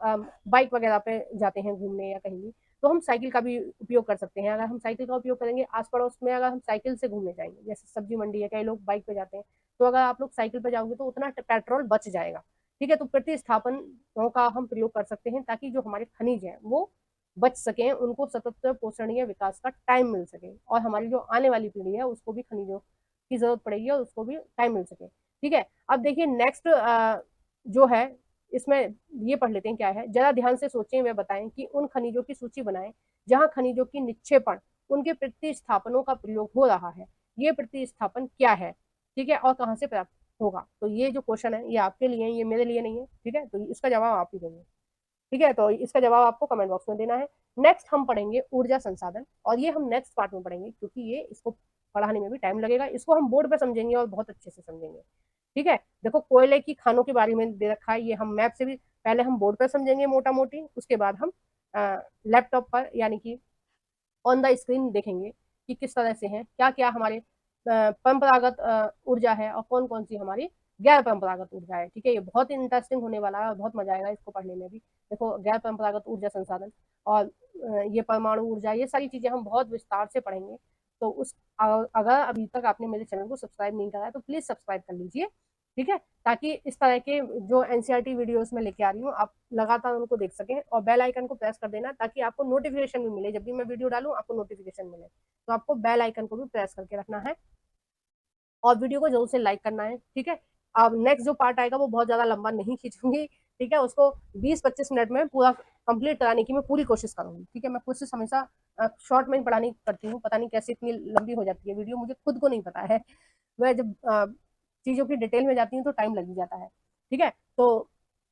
बाइक वगैरह पे जाते हैं घूमने या कहीं भी, तो हम साइकिल का भी उपयोग कर सकते हैं। अगर हम साइकिल का उपयोग करेंगे आस पड़ोस में, अगर हम साइकिल से घूमने जाएंगे, जैसे सब्जी मंडी है, कई लोग बाइक पे जाते हैं, तो अगर आप लोग साइकिल पे जाओगे तो उतना पेट्रोल बच जाएगा। ठीक है, तो प्रतिस्थापनों का हम प्रयोग कर सकते हैं, ताकि जो हमारे खनिज हैं वो बच सकें, उनको सतत पोषणीय विकास का टाइम मिल सके, और हमारी जो आने वाली पीढ़ी है उसको भी खनिजों की जरूरत पड़ेगी और उसको भी टाइम मिल सके। ठीक है, अब देखिए नेक्स्ट जो है, इसमें ये पढ़ लेते हैं क्या है। जरा ध्यान से सोचें व बताएं कि उन खनिजों की सूची बनाएं जहां खनिजों की निक्षेपण उनके प्रतिस्थापनों का प्रयोग हो रहा है। ये प्रतिस्थापन क्या है, ठीक है, और कहाँ से प्राप्त होगा। तो ये जो क्वेश्चन है ये आपके लिए है, ये मेरे लिए नहीं है। ठीक है, तो इसका जवाब आप ही देंगे। ठीक है, तो इसका जवाब आपको कमेंट बॉक्स में देना है। नेक्स्ट हम पढ़ेंगे ऊर्जा संसाधन, और ये हम नेक्स्ट पार्ट में पढ़ेंगे, क्योंकि ये इसको पढ़ाने में भी टाइम लगेगा। इसको हम बोर्ड पे समझेंगे और बहुत अच्छे से समझेंगे। ठीक है, देखो कोयले की खानों के बारे में दे रखा है, ये हम मैप से भी पहले हम बोर्ड पर समझेंगे मोटा मोटी, उसके बाद हम लैपटॉप पर यानी कि ऑन द स्क्रीन देखेंगे कि किस तरह से है, क्या क्या हमारे परंपरागत ऊर्जा है और कौन कौन सी हमारी गैर परंपरागत ऊर्जा है। ठीक है, ये बहुत इंटरेस्टिंग होने वाला है और बहुत मजा आएगा इसको पढ़ने में भी। देखो गैर परंपरागत ऊर्जा संसाधन और ये परमाणु ऊर्जा, ये सारी चीजें हम बहुत विस्तार से पढ़ेंगे। तो अगर अभी तक आपने मेरे चैनल को सब्सक्राइब नहीं करा है तो प्लीज सब्सक्राइब कर लीजिए। ठीक है, ताकि इस तरह के जो एनसीईआरटी वीडियोस में लेके आ रही हूँ आप लगातार उनको देख सकें, और बेल आइकन को प्रेस कर देना ताकि आपको नोटिफिकेशन भी मिले, जब भी मैं वीडियो डालूं आपको नोटिफिकेशन मिले। तो आपको बेल आइकन को भी प्रेस करके रखना है और वीडियो को जरूर से लाइक करना है। ठीक है, अब नेक्स्ट जो पार्ट आएगा वो बहुत ज्यादा लंबा नहीं खींचूंगी। ठीक है, उसको 20-25 मिनट में पूरा कंप्लीट कराने की मैं पूरी कोशिश करूंगी। ठीक है, मैं कोशिश हमेशा शॉर्ट में ही पढ़ाने की करती हूँ, पता नहीं कैसे इतनी लंबी हो जाती है वीडियो, मुझे खुद को नहीं पता है। मैं जब चीजों की डिटेल में जाती हूँ तो टाइम लग ही जाता है। ठीक है, तो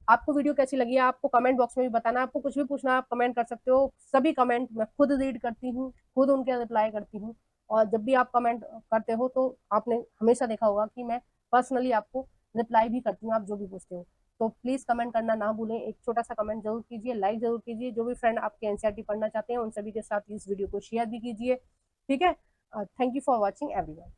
आपको वीडियो कैसी लगी है आपको कमेंट बॉक्स में भी बताना। आपको कुछ भी पूछना आप कमेंट कर सकते हो, सभी कमेंट मैं खुद रीड करती हूँ, खुद उनके रिप्लाई करती हूँ। और जब भी आप कमेंट करते हो तो आपने हमेशा देखा होगा कि मैं पर्सनली आपको रिप्लाई भी करती हूँ, आप जो भी पूछते हो। तो प्लीज कमेंट करना ना भूलें, एक छोटा सा कमेंट जरूर कीजिए, लाइक जरूर कीजिए। जो भी फ्रेंड आपके एनसीईआरटी पढ़ना चाहते हैं उन सभी के साथ इस वीडियो को शेयर भी कीजिए। ठीक है, thank you for watching everyone.